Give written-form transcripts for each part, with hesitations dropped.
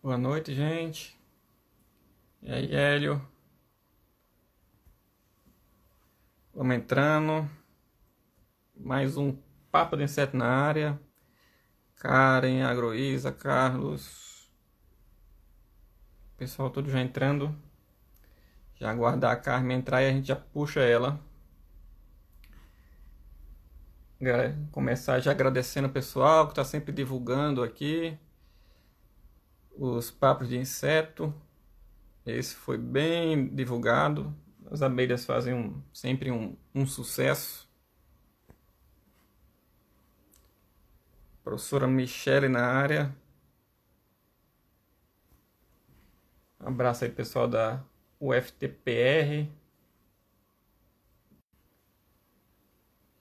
Boa noite, gente. E aí, Hélio? Vamos entrando. Mais um Papo de Inseto na área. Karen, Agroísa, Carlos. Pessoal todo já entrando. Já aguardar a Carmen entrar e a gente já puxa ela. Começar já agradecendo o pessoal que está sempre divulgando aqui os papos de inseto. Esse foi bem divulgado. As abelhas fazem sempre um sucesso. Professora Michele na área. Um abraço aí, pessoal da UFTPR.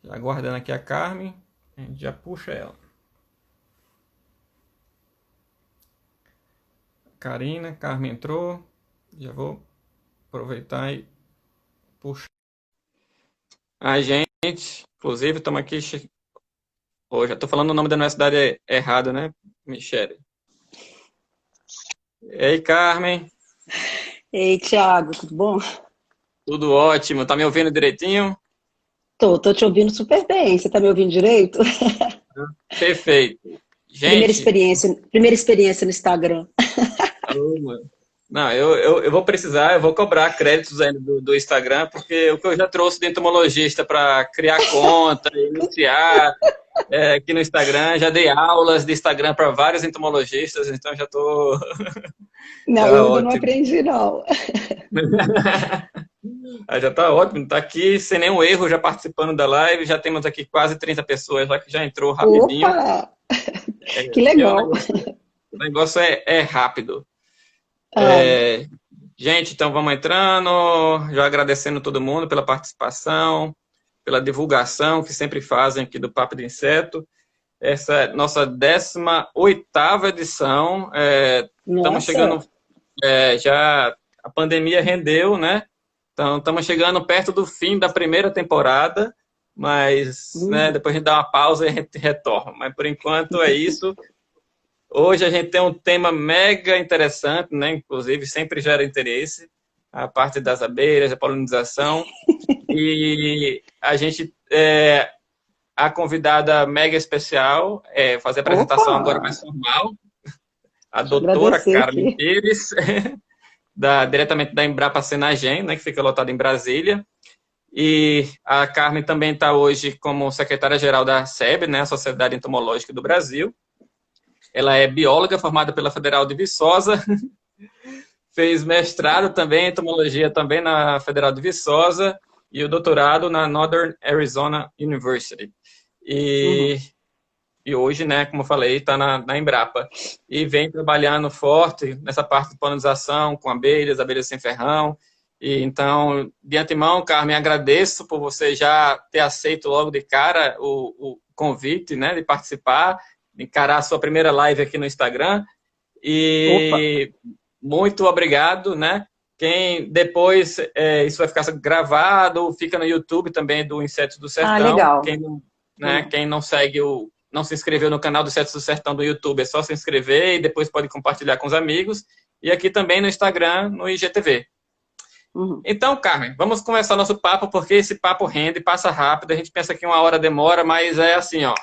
Já aguardando aqui a Carmen. A gente já puxa ela. Karina, Carmen entrou. Já vou aproveitar e puxar. A gente, inclusive, estamos aqui. Oh, já estou falando o nome da universidade errado, né, Michele? E aí, Carmen? Ei, Thiago, tudo bom? Tudo ótimo. Tá me ouvindo direitinho? Tô te ouvindo super bem. Você tá me ouvindo direito? Perfeito. Gente, Primeira experiência no Instagram. não, eu vou precisar, eu vou cobrar créditos aí do Instagram, porque o que eu já trouxe de entomologista para criar conta, iniciar aqui no Instagram, já dei aulas de Instagram para vários entomologistas, então já estou. Não, Tá eu ainda não ótimo. aprendi, não. Já está ótimo, está aqui sem nenhum erro, já participando da live, já temos aqui quase 30 pessoas, já que já entrou rapidinho. Opa! Que Aqui legal. o negócio é rápido. Ah, Gente, então vamos entrando, já agradecendo todo mundo pela participação, pela divulgação que sempre fazem aqui do Papo de Inseto. Essa é nossa 18ª edição, estamos chegando, nossa. já a pandemia rendeu, né? Então estamos chegando perto do fim da primeira temporada, mas né, Uhum. depois a gente dá uma pausa e a gente retorna. Mas por enquanto é isso. Hoje a gente tem um tema mega interessante, né? Inclusive sempre gera interesse, a parte das abelhas, a polinização. E a gente, a convidada mega especial, fazer a Opa! apresentação agora mais formal, a Deixa eu doutora agradecer Carmen aqui. Pires, diretamente da Embrapa Senagem, né, que fica lotada em Brasília. E a Carmen também está hoje como secretária-geral da SEB, né, a Sociedade Entomológica do Brasil. Ela é bióloga formada pela Federal de Viçosa, fez mestrado também em entomologia também na Federal de Viçosa e o doutorado na Northern Arizona University. Uhum. E, e hoje, né, como eu falei, está na Embrapa. E vem trabalhando forte nessa parte de polinização com abelhas sem ferrão. E, então, de antemão, Carmen, agradeço por você já ter aceito logo de cara o convite, né, de participar, de encarar a sua primeira live aqui no Instagram. Opa! E muito obrigado, né? Quem depois isso vai ficar gravado, fica no YouTube também do Insetos do Ah, Sertão. legal. Legal. Quem não segue não se inscreveu no canal do Insetos do Sertão do YouTube, é só se inscrever e depois pode compartilhar com os amigos. E aqui também no Instagram, no IGTV. Uhum. Então, Carmen, vamos começar nosso papo, porque esse papo rende, passa rápido. A gente pensa que uma hora demora, mas é assim, ó,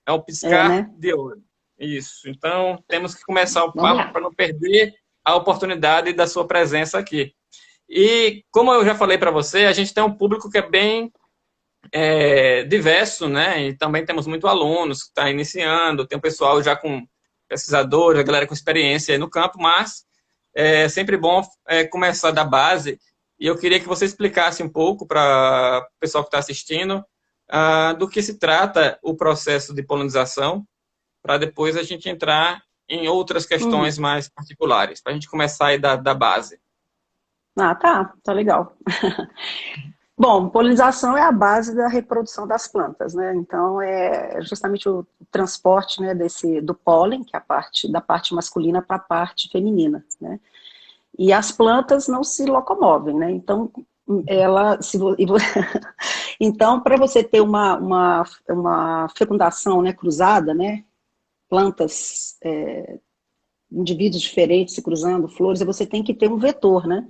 é um É, piscar né? de olho. Isso. Então, temos que começar o Vamos papo lá. para não perder a oportunidade da sua presença aqui. E, como eu já falei para você, a gente tem um público que é bem diverso, né? E também temos muitos alunos que estão tá iniciando, tem um pessoal já com pesquisadores, a galera com experiência aí no campo, mas é sempre bom começar da base. E eu queria que você explicasse um pouco para o pessoal que está assistindo do que se trata o processo de polinização, para depois a gente entrar em outras questões Uhum. mais particulares, para a gente começar aí da base. Ah, tá legal. Bom, polinização é a base da reprodução das plantas, né? Então é justamente o transporte, né, do pólen, que é a parte da parte masculina para a parte feminina, né? E as plantas não se locomovem, né? Então ela, se vo- e vo- então para você ter uma fecundação, né, cruzada, né? Plantas indivíduos diferentes se cruzando, flores, você tem que ter um vetor, né?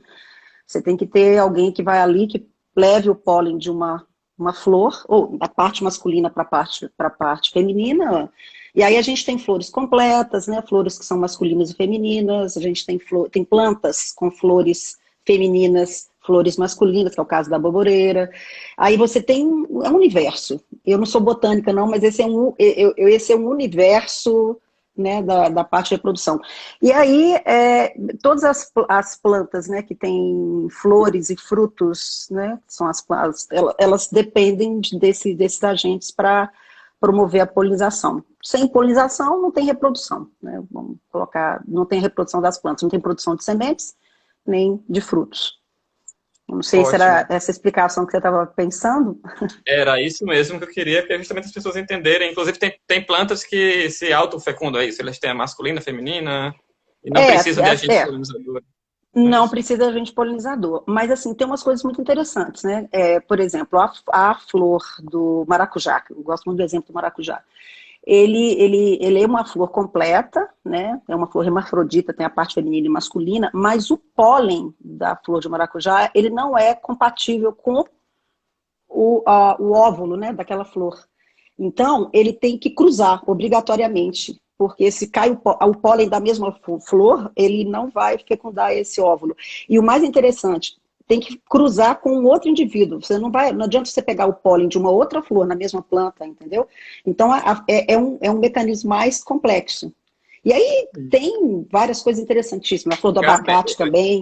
Você tem que ter alguém que vai ali, que leve o pólen de uma flor, ou da parte masculina para a parte feminina. E aí a gente tem flores completas, né? Flores que são masculinas e femininas, a gente tem plantas com flores femininas, flores masculinas, que é o caso da boboreira. Aí você tem é um universo. Eu não sou botânica, não, mas esse é um universo, né, da parte de reprodução. E aí, todas as plantas, né, que têm flores e frutos, né, são elas dependem desses agentes para promover a polinização. Sem polinização, não tem reprodução, né, vamos colocar, não tem reprodução das plantas, não tem produção de sementes, nem de frutos. Não sei se Ótimo. era essa explicação que você estava pensando. Era isso mesmo que eu queria, que é justamente as pessoas entenderem. Inclusive, tem plantas que se autofecundam aí, se elas têm a masculina, a feminina, e não precisam de agente polinizador. Não precisa de agente polinizador. Mas, assim, tem umas coisas muito interessantes, né? Por exemplo, a flor do maracujá, que eu gosto muito do exemplo do maracujá. Ele é uma flor completa, né? É uma flor hermafrodita, tem a parte feminina e masculina, mas o pólen da flor de maracujá, ele não é compatível com o óvulo, né, daquela flor. Então, ele tem que cruzar obrigatoriamente, porque se cai o pólen da mesma flor, ele não vai fecundar esse óvulo. E o mais interessante, tem que cruzar com um outro indivíduo. Não adianta você pegar o pólen de uma outra flor na mesma planta, entendeu? Então, é um mecanismo mais complexo. E aí tem várias coisas interessantíssimas. A flor do abacate também.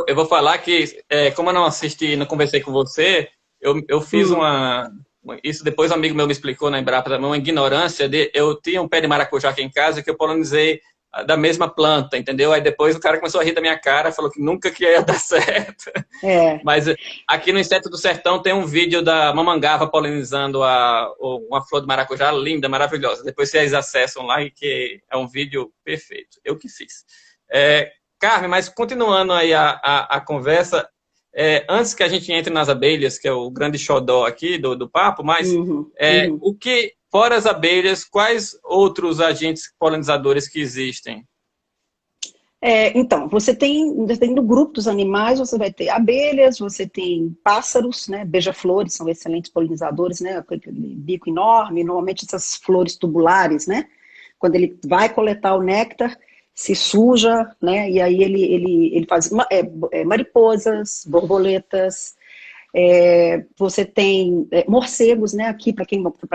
Eu vou falar que, como eu não assisti, não conversei com você, eu fiz isso depois um amigo meu me explicou na Embrapa também, uma ignorância eu tinha um pé de maracujá aqui em casa que eu polinizei da mesma planta, entendeu? Aí depois o cara começou a rir da minha cara, falou que nunca que ia dar certo. Mas aqui no Inseto do Sertão tem um vídeo da mamangava polinizando uma flor de maracujá linda, maravilhosa. Depois vocês acessam lá, que é um vídeo perfeito. Eu que fiz. Carmen, mas continuando aí a conversa, antes que a gente entre nas abelhas, que é o grande xodó aqui do papo, mas o que, fora as abelhas, quais outros agentes polinizadores que existem? Então, você tem no grupo dos animais, você vai ter abelhas, você tem pássaros, né? Beija-flores são excelentes polinizadores, né? Aquele bico enorme, normalmente essas flores tubulares, né? Quando ele vai coletar o néctar, se suja, né? E aí ele faz mariposas, borboletas, você tem morcegos, né? Aqui, para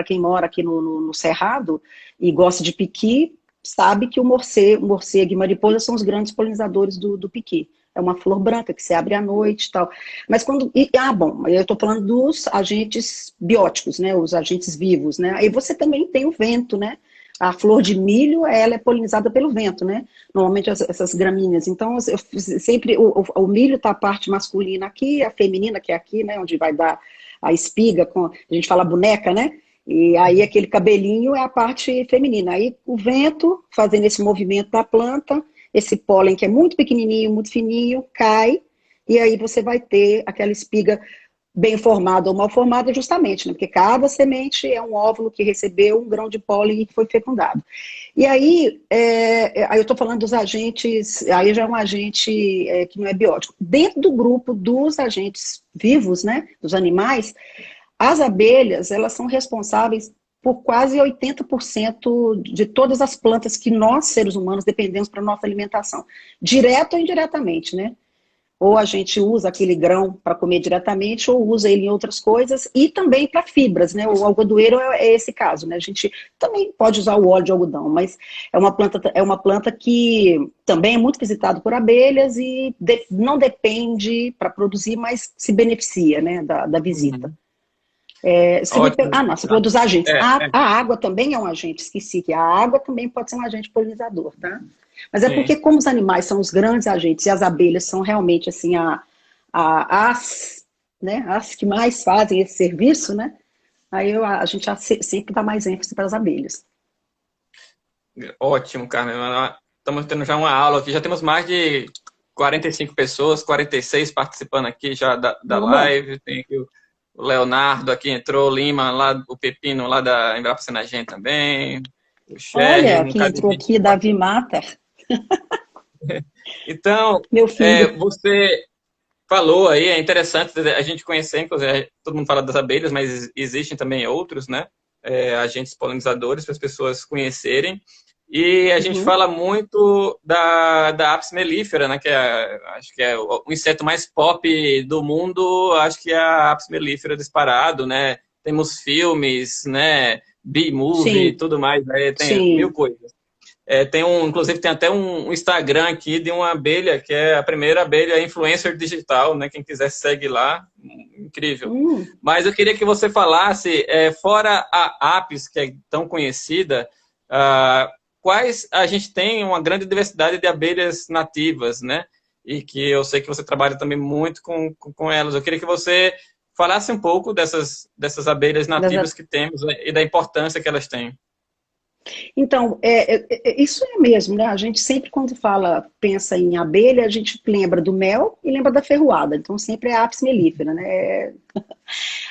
quem mora aqui no Cerrado e gosta de piqui, sabe que o morcego e mariposa são os grandes polinizadores do piqui. É uma flor branca que se abre à noite e tal. Mas eu estou falando dos agentes bióticos, né? Os agentes vivos, né? Aí você também tem o vento, né? A flor de milho, ela é polinizada pelo vento, né? Normalmente essas gramíneas. Então, sempre o milho está a parte masculina aqui, a feminina que é aqui, né? Onde vai dar a espiga, a gente fala boneca, né? E aí aquele cabelinho é a parte feminina. Aí o vento, fazendo esse movimento da planta, esse pólen que é muito pequenininho, muito fininho, cai, e aí você vai ter aquela espiga bem formada ou mal formada justamente, né? Porque cada semente é um óvulo que recebeu um grão de pólen e que foi fecundado. E aí, aí eu estou falando dos agentes, aí já é um agente que não é biótico. Dentro do grupo dos agentes vivos, né, dos animais, as abelhas, elas são responsáveis por quase 80% de todas as plantas que nós, seres humanos, dependemos para a nossa alimentação. Direto ou indiretamente, né? Ou a gente usa aquele grão para comer diretamente, ou usa ele em outras coisas, e também para fibras, né? O algodoeiro é esse caso, né? A gente também pode usar o óleo de algodão, mas é uma planta que também é muito visitada por abelhas e não depende para produzir, mas se beneficia, né, da visita. Você falou dos agentes. A água também é um agente, esqueci que a água também pode ser um agente polinizador, tá? Mas porque como os animais são os grandes agentes e as abelhas são realmente assim as que mais fazem esse serviço, né? Aí a gente sempre dá mais ênfase para as abelhas. Ótimo, Carmen. Estamos tendo já uma aula aqui, já temos mais de 45 pessoas, 46 participando aqui já da live. Tem aqui o Leonardo aqui entrou, o Lima, lá, o Pepino lá da Embrapa Senagem também. O Olha, quem entrou aqui, Davi Mater. Então, Meu filho. você falou aí, é interessante a gente conhecer, inclusive, todo mundo fala das abelhas, mas existem também outros, né? Agentes polinizadores para as pessoas conhecerem. E a gente Uhum. fala muito da Apis mellifera, né? Acho que é o inseto mais pop do mundo, acho que é a Apis mellifera disparado, né? Temos filmes, né? B-movie, Sim, tudo mais, né? Tem mil sim. coisas. Inclusive tem até um Instagram aqui de uma abelha, que é a primeira abelha influencer digital, né? Quem quiser segue lá, incrível. Hum. Mas eu queria que você falasse, fora a Apis, que é tão conhecida, quais a gente tem uma grande diversidade de abelhas nativas, né? E que eu sei que você trabalha também muito com elas. Eu queria que você falasse um pouco dessas abelhas nativas que temos, né, e da importância que elas têm. Então, isso é mesmo, né? A gente sempre, quando fala, pensa em abelha, a gente lembra do mel e lembra da ferroada. Então, sempre é a Apis mellifera, né?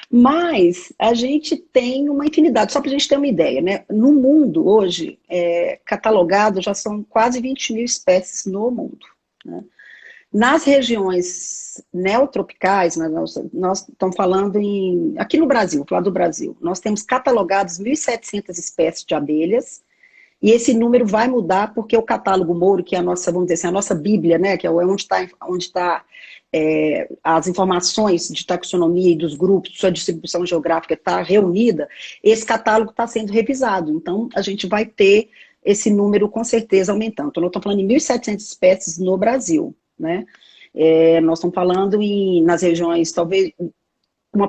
Mas a gente tem uma infinidade, só para a gente ter uma ideia, né? No mundo, hoje, catalogado já são quase 20 mil espécies no mundo, né? Nas regiões neotropicais, nós estamos falando aqui no Brasil, falar do Brasil, nós temos catalogados 1.700 espécies de abelhas, e esse número vai mudar porque o catálogo Mouro, que é a nossa, vamos dizer assim, a nossa bíblia, né, que é onde está as informações de taxonomia e dos grupos, sua distribuição geográfica está reunida, esse catálogo está sendo revisado. Então, a gente vai ter esse número com certeza aumentando. Então, nós estamos falando de 1.700 espécies no Brasil, né? Nós estamos falando nas regiões, talvez uma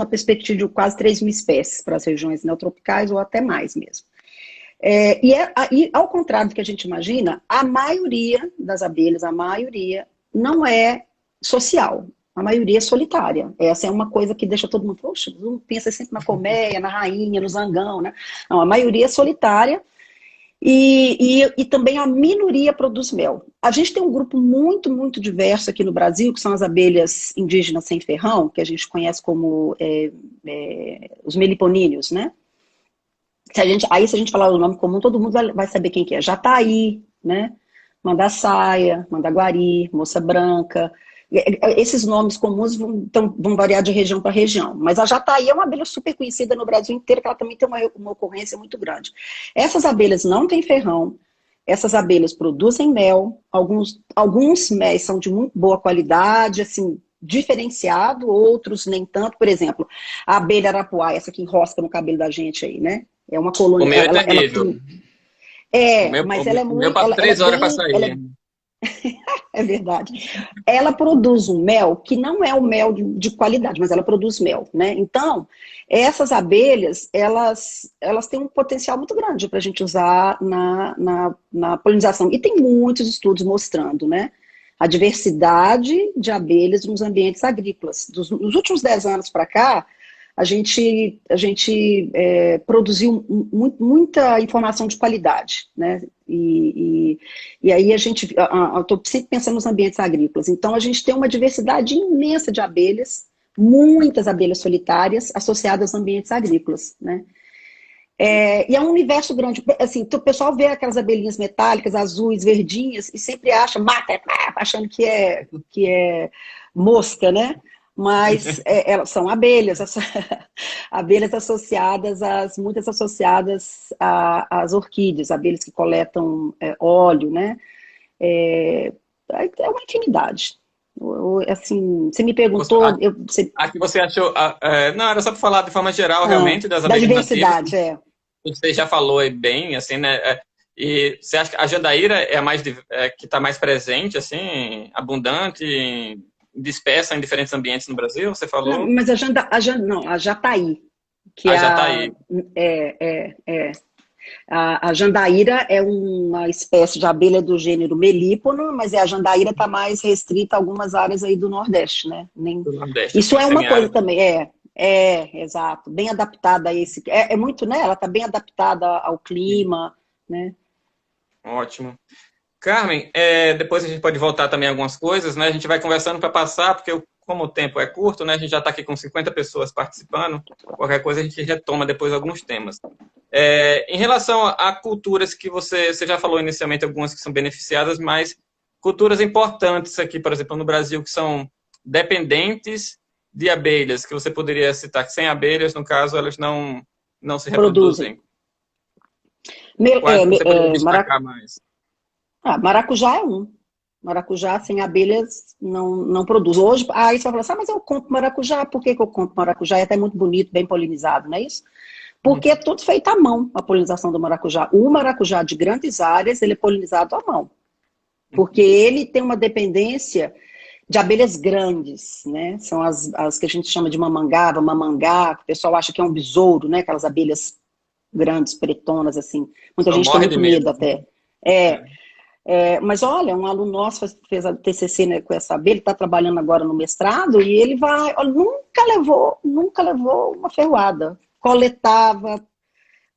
perspectiva de quase 3 mil espécies para as regiões neotropicais ou até mais mesmo. E ao contrário do que a gente imagina, a maioria das abelhas, a maioria, não é social. A maioria é solitária. Essa é uma coisa que deixa todo mundo, poxa, não pensa sempre na colmeia, na rainha, no zangão, né? Não, a maioria é solitária e também a minoria produz mel. A gente tem um grupo muito, muito diverso aqui no Brasil, que são as abelhas indígenas sem ferrão, que a gente conhece como os meliponíneos, né? Se a gente falar o nome comum, todo mundo vai saber quem que é. Jataí, né? Mandaçaia, Mandaguari, Moça Branca. Esses nomes comuns vão variar de região para região. Mas a jataí é uma abelha super conhecida no Brasil inteiro, que ela também tem uma ocorrência muito grande. Essas abelhas não têm ferrão, essas abelhas produzem mel, alguns méis são de muito boa qualidade, assim, diferenciado, outros nem tanto. Por exemplo, a abelha arapuá, essa que enrosca no cabelo da gente aí, né? É uma O colônia, meu é ela terrível. tem. O Mas ela é meu muito. passa Ela é 3 horas para bem. sair. É verdade. Ela produz um mel que não é o mel de qualidade, mas ela produz mel, né? Então, essas abelhas, elas têm um potencial muito grande para a gente usar na polinização. E tem muitos estudos mostrando, né? A diversidade de abelhas nos ambientes agrícolas. Nos últimos 10 anos para cá, a gente produziu muita informação de qualidade, né? E aí eu estou sempre pensando nos ambientes agrícolas. Então a gente tem uma diversidade imensa de abelhas, muitas abelhas solitárias associadas a ambientes agrícolas, né? E é um universo grande. Assim, o pessoal vê aquelas abelhinhas metálicas, azuis, verdinhas, e sempre acha, mata, achando que é mosca, né? Mas elas são abelhas, abelhas associadas, muitas associadas às orquídeas, abelhas que coletam óleo, né? É uma infinidade. Assim, você me perguntou, A que você achou. Não, era só para falar de forma geral, realmente, das da abelhas nativas. diversidade, Você já falou aí bem, assim, né? E você acha que a jandaíra é a que está mais presente, assim, abundante, dispersa em diferentes ambientes no Brasil? Você Não, falou? mas não, a jataí, que A jataí. a jandaíra é uma espécie de abelha do gênero melípono, mas a jandaíra está mais restrita a algumas áreas aí do Nordeste, né? Do Nordeste, Isso assim, é uma coisa semiárido. também, exato, bem adaptada a esse, muito, né? Ela está bem adaptada ao clima, né? Ótimo. Carmen, depois a gente pode voltar também a algumas coisas, né? A gente vai conversando para passar, porque como o tempo é curto, né, a gente já está aqui com 50 pessoas participando, qualquer coisa a gente retoma depois alguns temas. Em relação a culturas que você já falou inicialmente, algumas que são beneficiadas, mas culturas importantes aqui, por exemplo, no Brasil, que são dependentes de abelhas, que você poderia citar que sem abelhas, no caso, elas não se reproduzem. Quais você poderia destacar mais? Maracujá é um. Maracujá sem abelhas não produz. Hoje, aí você vai falar assim, mas eu compro maracujá. Por que eu compro maracujá? É até muito bonito, bem polinizado, não é isso? Porque é tudo feito à mão, a polinização do maracujá. O maracujá de grandes áreas, ele é polinizado à mão. Porque ele tem uma dependência de abelhas grandes, né? São as que a gente chama de mamangava, mamangá, que o pessoal acha que é um besouro, né? Aquelas abelhas grandes, pretonas, assim. Muita gente tem muito medo até. Mas olha, um aluno nosso fez a TCC, né, com essa abelha, está trabalhando agora no mestrado, e ele nunca levou uma ferroada.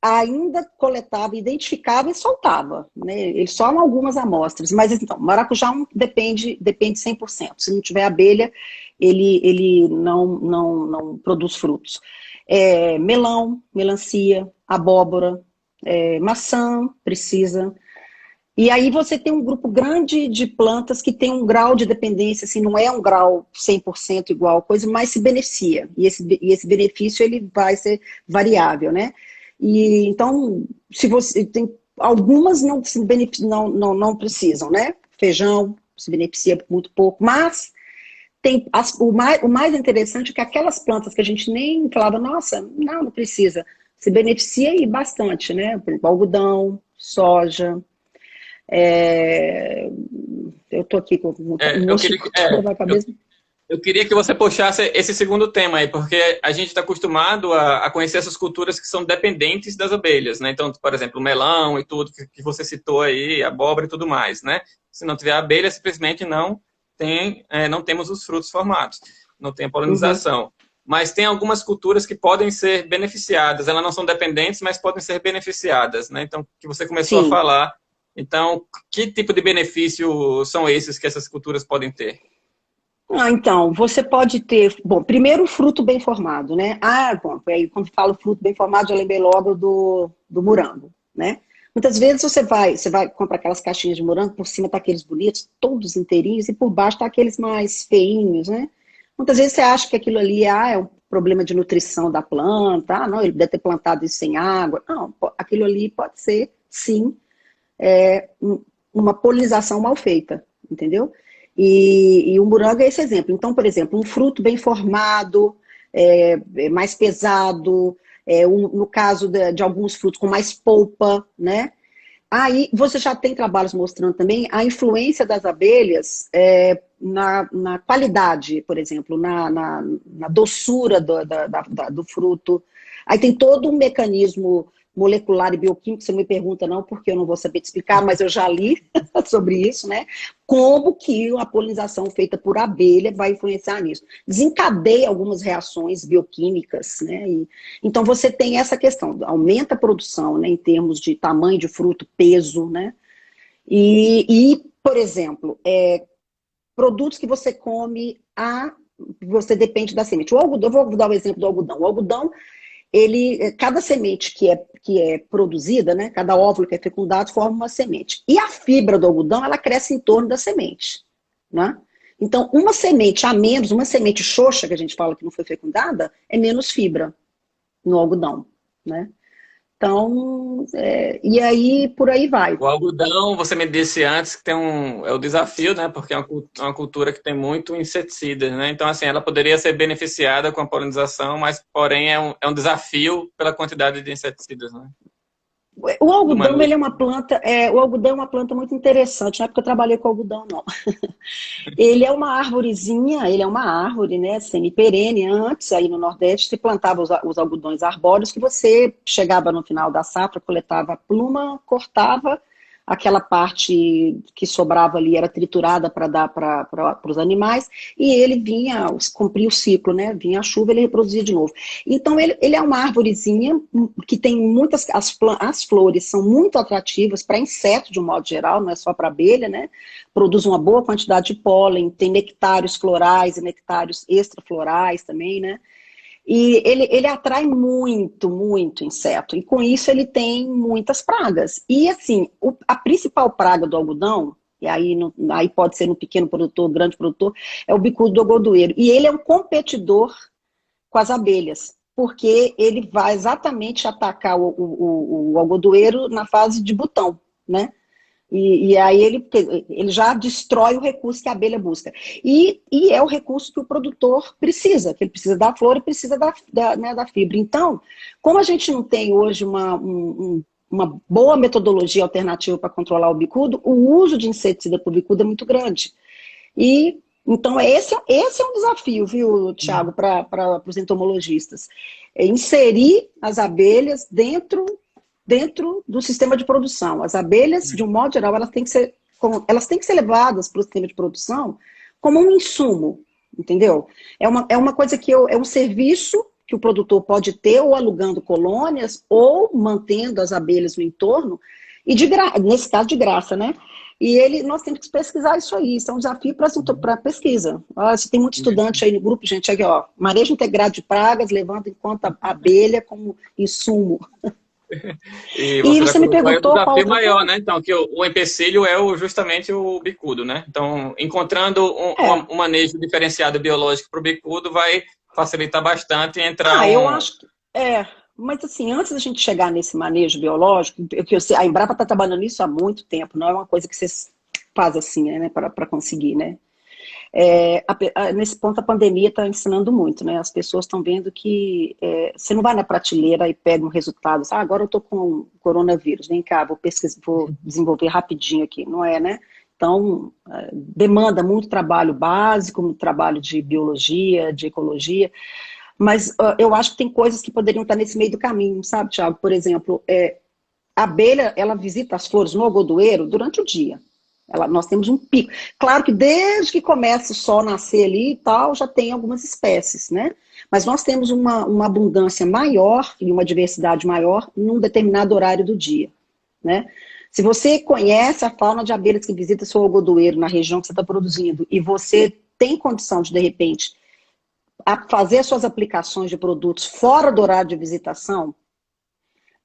Ainda coletava, identificava e soltava, né? Ele só em algumas amostras. Mas então, maracujá depende 100%. Se não tiver abelha, ele não produz frutos. Melão, melancia, abóbora, maçã, precisa. E aí você tem um grupo grande de plantas que tem um grau de dependência, assim, não é um grau 100% igual coisa, mas se beneficia. E esse benefício ele vai ser variável, né? E então, se você tem algumas não precisam, né? Feijão se beneficia muito pouco, mas tem o mais interessante é que aquelas plantas que a gente nem falava, nossa, não precisa, se beneficia e bastante, né? Por exemplo, algodão, soja. Eu tô aqui com eu queria que você puxasse esse segundo tema aí, porque a gente está acostumado a conhecer essas culturas que são dependentes das abelhas, né? Então, por exemplo, o melão e tudo que você citou aí, abóbora e tudo mais, né? Se não tiver abelha, simplesmente não temos os frutos formados, não tem a polinização. Mas tem algumas culturas que podem ser beneficiadas, elas não são dependentes, mas podem ser beneficiadas, né? Então, que você começou a falar. Então, que tipo de benefício são esses que essas culturas podem ter? Então, você pode ter... Bom, primeiro, o fruto bem formado, né? Aí, quando falo fruto bem formado, já lembrei logo do morango, né? Muitas vezes você vai comprar aquelas caixinhas de morango, por cima tá aqueles bonitos, todos inteirinhos, e por baixo tá aqueles mais feinhos, né? Muitas vezes você acha que aquilo ali é um problema de nutrição da planta, não, ele deve ter plantado isso sem água. Não, aquilo ali pode ser, sim, uma polinização mal feita, entendeu? E o morango é esse exemplo. Então, por exemplo, um fruto bem formado, mais pesado, no caso de alguns frutos com mais polpa, né? Aí você já tem trabalhos mostrando também a influência das abelhas na qualidade, por exemplo, na doçura do fruto. Aí tem todo um mecanismo molecular e bioquímico, você não me pergunta não, porque eu não vou saber te explicar, mas eu já li sobre isso, né? Como que a polinização feita por abelha vai influenciar nisso. Desencadeia algumas reações bioquímicas, né? Então você tem essa questão, aumenta a produção, né, em termos de tamanho de fruto, peso, né? E por exemplo, produtos que você come, você depende da semente. O algodão, eu vou dar o exemplo do algodão. O algodão, cada semente que é produzida, né, cada óvulo que é fecundado forma uma semente. E a fibra do algodão, ela cresce em torno da semente, né? Então, uma semente a menos, uma semente xoxa, que a gente fala que não foi fecundada, é menos fibra no algodão, né? Então, e aí, por aí vai. O algodão, você me disse antes que é o desafio, né? Porque é uma cultura que tem muito inseticida, né? Então, assim, ela poderia ser beneficiada com a polinização, mas, porém, é um desafio pela quantidade de inseticidas, né? O algodão, ele é uma planta, o algodão é uma planta muito interessante, não é porque eu trabalhei com algodão, não. Ele é uma árvorezinha, ele é uma árvore, né, semi-perene. Antes, aí no Nordeste, se plantava os algodões arbóreos, que você chegava no final da safra, coletava a pluma, cortava, aquela parte que sobrava ali era triturada para dar para os animais, e ele vinha, cumpria o ciclo, né? Vinha a chuva, ele reproduzia de novo. Então, ele é uma árvorezinha que tem muitas, as flores são muito atrativas para inseto, de um modo geral, não é só para abelha, né? Produz uma boa quantidade de pólen, tem nectários florais e nectários extraflorais também, né? E ele atrai muito, muito inseto. E com isso ele tem muitas pragas. E assim, a principal praga do algodão, e aí, aí pode ser no pequeno produtor, grande produtor, é o bicudo do algodoeiro. E ele é um competidor com as abelhas, porque ele vai exatamente atacar o algodoeiro na fase de botão, né? E aí ele já destrói o recurso que a abelha busca. E é o recurso que o produtor precisa, que ele precisa da flor e precisa né, da fibra. Então, como a gente não tem hoje uma boa metodologia alternativa para controlar o bicudo, o uso de inseticida para o bicudo é muito grande. E então esse é um desafio, viu, Thiago, para os entomologistas. É inserir as abelhas dentro do sistema de produção. As abelhas, de um modo geral, elas têm que ser levadas para o sistema de produção como um insumo, entendeu? É uma coisa é um serviço que o produtor pode ter, ou alugando colônias, ou mantendo as abelhas no entorno, e nesse caso de graça, né? E nós temos que pesquisar isso aí, isso é um desafio para pesquisa. Se tem muito estudante aí no grupo, gente, aqui, ó, manejo integrado de pragas, levando em conta a abelha como insumo. E E você já você me colocou aí o perguntou qual desafio outra maior, coisa? né? Então, que o empecilho é justamente o bicudo, né? Então, encontrando um manejo diferenciado biológico para o bicudo vai facilitar bastante entrar Eu acho que mas assim, antes da gente chegar nesse manejo biológico, a Embrapa está trabalhando nisso há muito tempo, não é uma coisa que vocês fazem assim, né, para conseguir, né? Nesse ponto a pandemia está ensinando muito, né? As pessoas estão vendo que você não vai na prateleira e pega um resultado, agora eu estou com coronavírus, vem cá, vou pesquisar, vou desenvolver rapidinho aqui, não é, né? Então, demanda muito trabalho básico, muito trabalho de biologia, de ecologia, mas eu acho que tem coisas que poderiam estar nesse meio do caminho, sabe, Thiago? Por exemplo, a abelha, ela visita as flores no algodoeiro durante o dia. Nós temos um pico. Claro que desde que começa o sol nascer ali e tal, já tem algumas espécies, né? Mas nós temos uma abundância maior e uma diversidade maior num determinado horário do dia, né? Se você conhece a fauna de abelhas que visita seu algodoeiro na região que você está produzindo e você tem condição de repente, fazer suas aplicações de produtos fora do horário de visitação,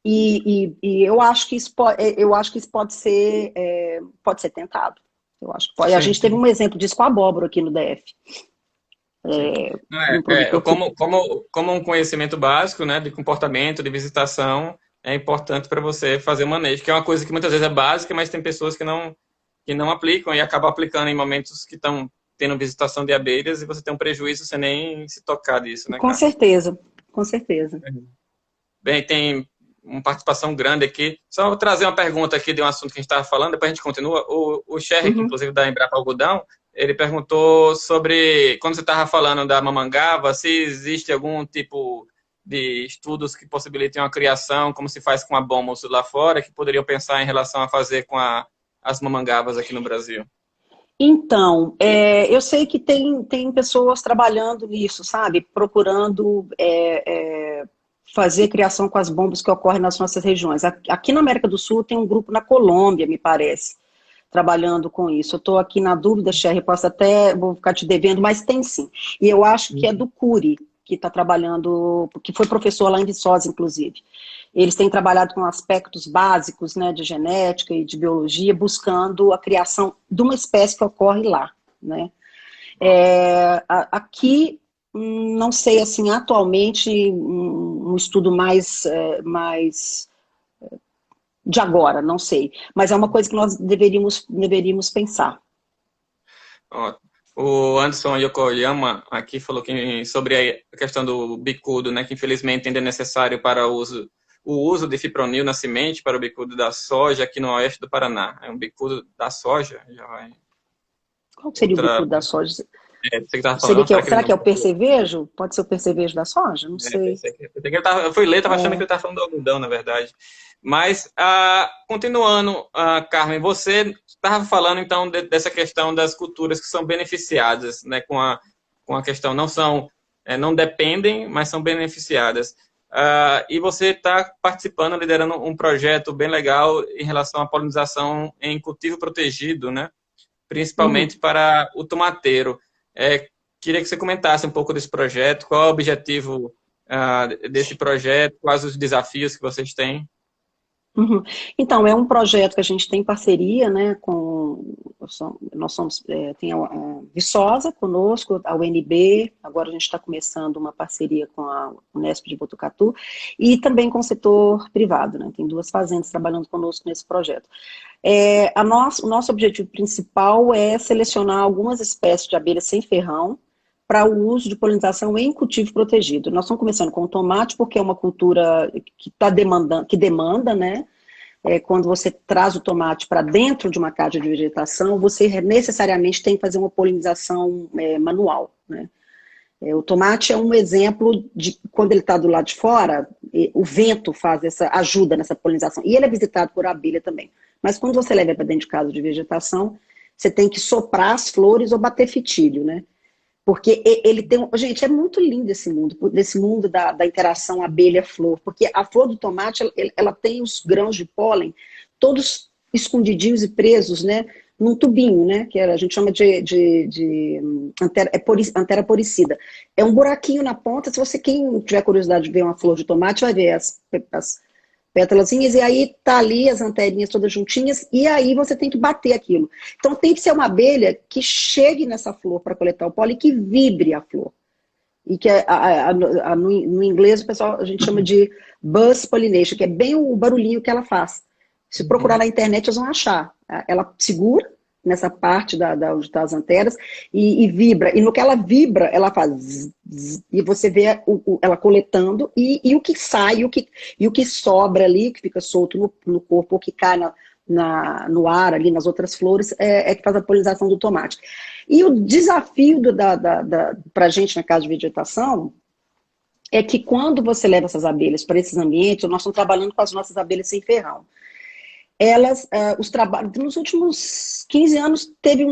e eu acho que isso pode ser tentado. Eu acho que pode. sim, A gente teve sim. um exemplo disso com a abóbora aqui no DF. Sim. Um produtor Como um conhecimento básico, né, de comportamento, de visitação, é importante para você fazer o manejo, que é uma coisa que muitas vezes é básica, mas tem pessoas que não aplicam e acabam aplicando em momentos que estão tendo visitação de abelhas e você tem um prejuízo sem nem se tocar disso, né, com cara? certeza, com certeza. Bem, tem uma participação grande aqui. Só vou trazer uma pergunta aqui de um assunto que a gente estava falando, depois a gente continua. O Sherrick, Uhum. inclusive da Embrapa Algodão, ele perguntou sobre, quando você estava falando da mamangava, se existe algum tipo de estudos que possibilitem uma criação, como se faz com a Bombus lá fora, que poderiam pensar em relação a fazer com as mamangavas aqui no Brasil. Então, eu sei que tem pessoas trabalhando nisso, sabe? Procurando fazer criação com as bombas que ocorrem nas nossas regiões. Aqui na América do Sul tem um grupo na Colômbia, me parece, trabalhando com isso. Eu estou aqui na dúvida, Sherry, vou ficar te devendo, mas tem sim. E eu acho que é do Cury, que está trabalhando, que foi professor lá em Viçosa, inclusive. Eles têm trabalhado com aspectos básicos, né, de genética e de biologia, buscando a criação de uma espécie que ocorre lá, né? Aqui, não sei, assim, atualmente, um estudo mais de agora, não sei. Mas é uma coisa que nós deveríamos pensar. Ó, o Anderson Yokoyama aqui falou sobre a questão do bicudo, né, que infelizmente ainda é necessário para o uso de fipronil na semente para o bicudo da soja aqui no oeste do Paraná. É um bicudo da soja, já vai. Qual seria o bicudo da soja? você que estava falando, Será que é o percevejo? Pode ser o percevejo da soja? Não sei. Eu fui ler, estava achando que ele estava falando do algodão, na verdade. Mas, continuando, Carmen, você estava falando, então, dessa questão das culturas que são beneficiadas, né, com a questão, não dependem, mas são beneficiadas. E você está participando, liderando um projeto bem legal em relação à polinização em cultivo protegido, né, principalmente para o tomateiro. Queria que você comentasse um pouco desse projeto, qual é o objetivo desse projeto, quais os desafios que vocês têm. Então, é um projeto que a gente tem parceria, né, nós somos, tem a Viçosa conosco, a UNB, agora a gente está começando uma parceria com a Unesp de Botucatu, e também com o setor privado, né, tem 2 fazendas trabalhando conosco nesse projeto. O nosso objetivo principal é selecionar algumas espécies de abelhas sem ferrão para o uso de polinização em cultivo protegido. Nós estamos começando com o tomate, porque é uma cultura que demanda, né? Quando você traz o tomate para dentro de uma caixa de vegetação, você necessariamente tem que fazer uma polinização manual, né? O tomate é um exemplo de quando ele está do lado de fora, o vento ajuda nessa polinização. E ele é visitado por abelha também. Mas quando você leva para dentro de casa de vegetação, você tem que soprar as flores ou bater fitilho, né? Porque ele tem... Gente, é muito lindo esse mundo da interação abelha-flor, porque a flor do tomate, ela tem os grãos de pólen todos escondidinhos e presos, né, num tubinho, né, que a gente chama de antera poricida. É um buraquinho na ponta, quem tiver curiosidade de ver uma flor de tomate, vai ver as pétalazinhas, e aí tá ali as anterinhas todas juntinhas, e aí você tem que bater aquilo. Então tem que ser uma abelha que chegue nessa flor para coletar o pólen e que vibre a flor. E que no inglês a gente chama de buzz pollination, que é bem o barulhinho que ela faz. Se procurar na internet, vocês vão achar. Ela segura nessa parte onde estão as antenas e vibra. E no que ela vibra, ela faz zzz, e você vê ela coletando e o que sai, e o que sobra ali, que fica solto no corpo, ou que cai no ar ali, nas outras flores, que faz a polinização do tomate. E o desafio para a gente na casa de vegetação é que quando você leva essas abelhas para esses ambientes, nós estamos trabalhando com as nossas abelhas sem ferrão. Os trabalhos, nos últimos 15 anos, teve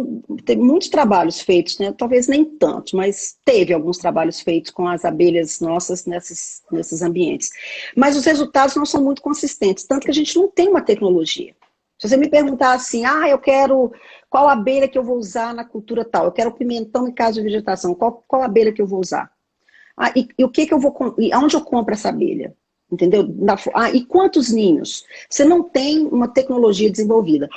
muitos trabalhos feitos, né? Talvez nem tanto, mas teve alguns trabalhos feitos com as abelhas nossas nesses ambientes. Mas os resultados não são muito consistentes, tanto que a gente não tem uma tecnologia. Se você me perguntar assim, eu quero qual abelha que eu vou usar na cultura tal, eu quero pimentão em casa de vegetação, qual abelha que eu vou usar? E o que eu vou, e aonde eu compro essa abelha? Entendeu? E quantos ninhos? Você não tem uma tecnologia desenvolvida.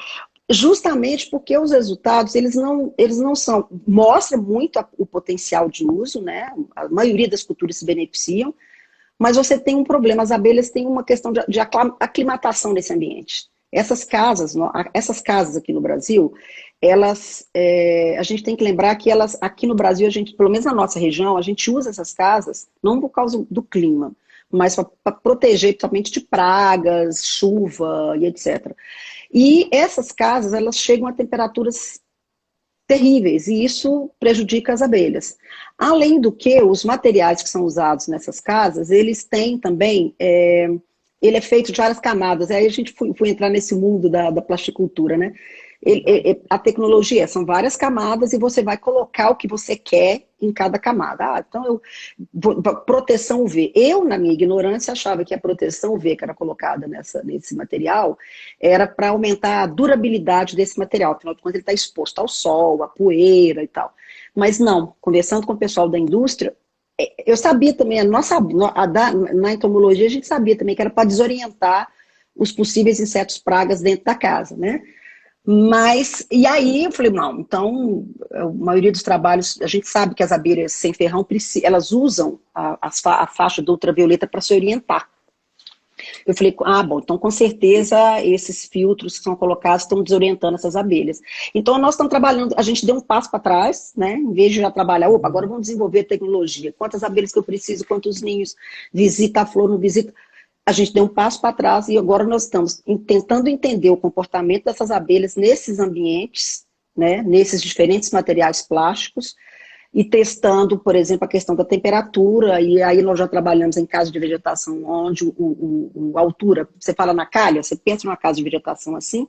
Justamente porque os resultados, eles não são... Mostra muito o potencial de uso, né? A maioria das culturas se beneficiam, mas você tem um problema. As abelhas têm uma questão de aclimatação nesse ambiente. Essas casas aqui no Brasil, a gente tem que lembrar que aqui no Brasil, pelo menos na nossa região, a gente usa essas casas não por causa do clima, mas para proteger principalmente de pragas, chuva e etc. E essas casas, elas chegam a temperaturas terríveis, e isso prejudica as abelhas. Além do que, os materiais que são usados nessas casas, eles têm também, ele é feito de várias camadas, aí a gente foi entrar nesse mundo da plasticultura, né? A tecnologia são várias camadas e você vai colocar o que você quer em cada camada. Então, proteção UV. Eu, na minha ignorância, achava que a proteção UV que era colocada nesse material era para aumentar a durabilidade desse material, afinal de contas ele está exposto ao sol, à poeira e tal. Mas não, conversando com o pessoal da indústria, eu sabia também, na entomologia a gente sabia também que era para desorientar os possíveis insetos pragas dentro da casa, né? E aí eu falei, não, então, a maioria dos trabalhos, a gente sabe que as abelhas sem ferrão, elas usam a faixa do ultravioleta para se orientar. Eu falei, bom, então com certeza esses filtros que são colocados estão desorientando essas abelhas. Então nós estamos trabalhando, a gente deu um passo para trás, né? Em vez de já trabalhar, agora vamos desenvolver tecnologia. Quantas abelhas que eu preciso, quantos ninhos, visita a flor, não visita... A gente deu um passo para trás e agora nós estamos tentando entender o comportamento dessas abelhas nesses ambientes, né, nesses diferentes materiais plásticos, e testando, por exemplo, a questão da temperatura, e aí nós já trabalhamos em casa de vegetação onde a altura, você fala na calha, você pensa numa casa de vegetação assim,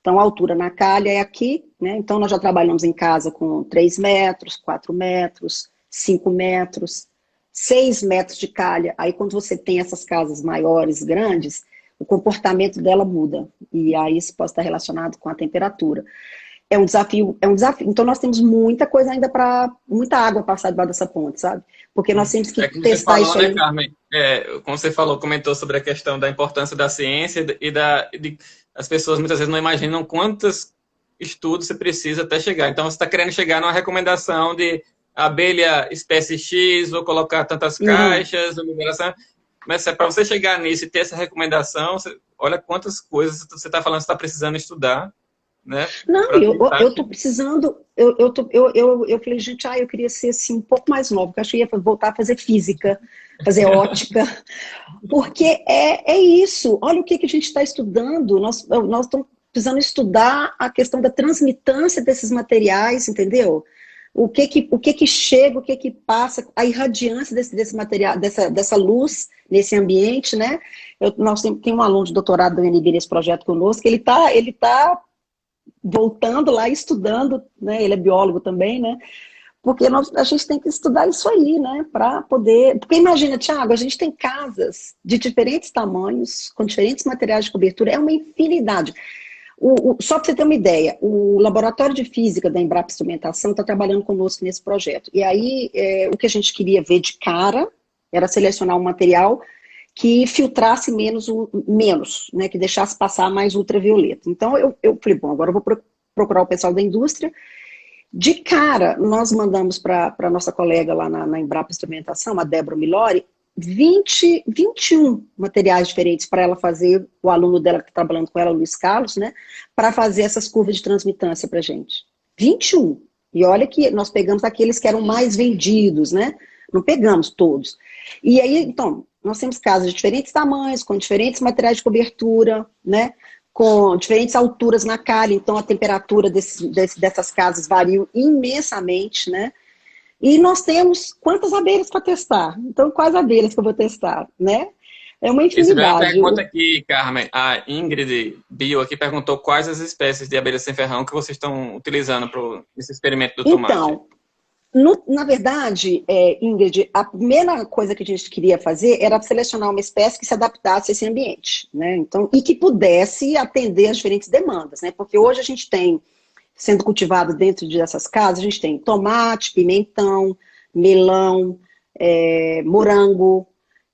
então a altura na calha é aqui, né? Então nós já trabalhamos em casa com 3 metros, 4 metros, 5 metros, 6 metros de calha. Aí quando você tem essas casas maiores, grandes, o comportamento dela muda, e aí isso pode estar relacionado com a temperatura. É um desafio, é um desafio. Então nós temos muita coisa ainda muita água passar debaixo dessa ponte, sabe? Porque nós temos que Como você testar falou, isso né, aí. Carmen? Como você falou, comentou sobre a questão da importância da ciência as pessoas muitas vezes não imaginam quantos estudos você precisa até chegar. Então, você está querendo chegar numa recomendação de abelha espécie X, vou colocar tantas Uhum. caixas, liberação. Mas para você chegar nisso e ter essa recomendação, olha quantas coisas você está falando, você está precisando estudar, né? Não, Para tentar. eu tô precisando, eu falei, gente, eu queria ser assim um pouco mais nova, porque eu achei que ia voltar a fazer física, fazer ótica, porque é isso, olha o que a gente está estudando, nós estamos precisando estudar a questão da transmitância desses materiais, entendeu? O que chega, o que passa, a irradiância desse material, dessa luz nesse ambiente, né? Nós temos um aluno de doutorado da UNB nesse projeto conosco, que ele tá voltando lá, estudando, né? Ele é biólogo também, né? Porque a gente tem que estudar isso aí, né? Para poder. Porque imagina, Tiago, a gente tem casas de diferentes tamanhos, com diferentes materiais de cobertura, é uma infinidade. Só para você ter uma ideia, o Laboratório de Física da Embrapa Instrumentação está trabalhando conosco nesse projeto. E aí, o que a gente queria ver de cara era selecionar um material que filtrasse menos, né, que deixasse passar mais ultravioleta. Então, eu falei, bom, agora eu vou procurar o pessoal da indústria. De cara, nós mandamos para a nossa colega lá na Embrapa Instrumentação, a Débora Milori, 21 materiais diferentes para ela fazer, o aluno dela que está trabalhando com ela, o Luiz Carlos, né, para fazer essas curvas de transmitância para a gente. 21. E olha que nós pegamos aqueles que eram mais vendidos, né? Não pegamos todos. E aí, então, nós temos casas de diferentes tamanhos, com diferentes materiais de cobertura, né? Com diferentes alturas na calha, então a temperatura dessas casas varia imensamente, né? E nós temos quantas abelhas para testar? Então, quais abelhas que eu vou testar, né? É uma Isso veio uma infinidade. pergunta aqui, Carmen. A Ingrid Bio aqui perguntou quais as espécies de abelha sem ferrão que vocês estão utilizando para esse experimento do tomate. Então, na verdade, Ingrid, a primeira coisa que a gente queria fazer era selecionar uma espécie que se adaptasse a esse ambiente, né? Então, e que pudesse atender às diferentes demandas, né? Porque hoje a gente tem, sendo cultivado dentro dessas casas, a gente tem tomate, pimentão, melão, morango.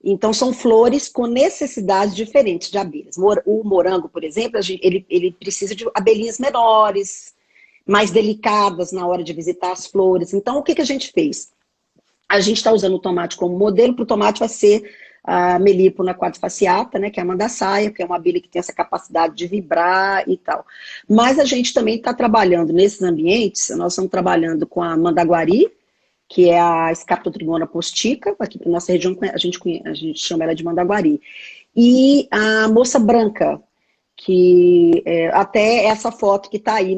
Então, são flores com necessidades diferentes de abelhas. O morango, por exemplo, ele precisa de abelhinhas menores, mais delicadas na hora de visitar as flores. Então, o que a gente fez? A gente está usando o tomate como modelo, para o tomate vai ser a Melipona quadrifaciata, né, que é a mandaçaia, que é uma abelha que tem essa capacidade de vibrar e tal. Mas a gente também está trabalhando nesses ambientes, nós estamos trabalhando com a mandaguari, que é a Scaptotrigona postica, aqui na nossa região a gente chama ela de mandaguari, e a moça branca, que até essa foto que está aí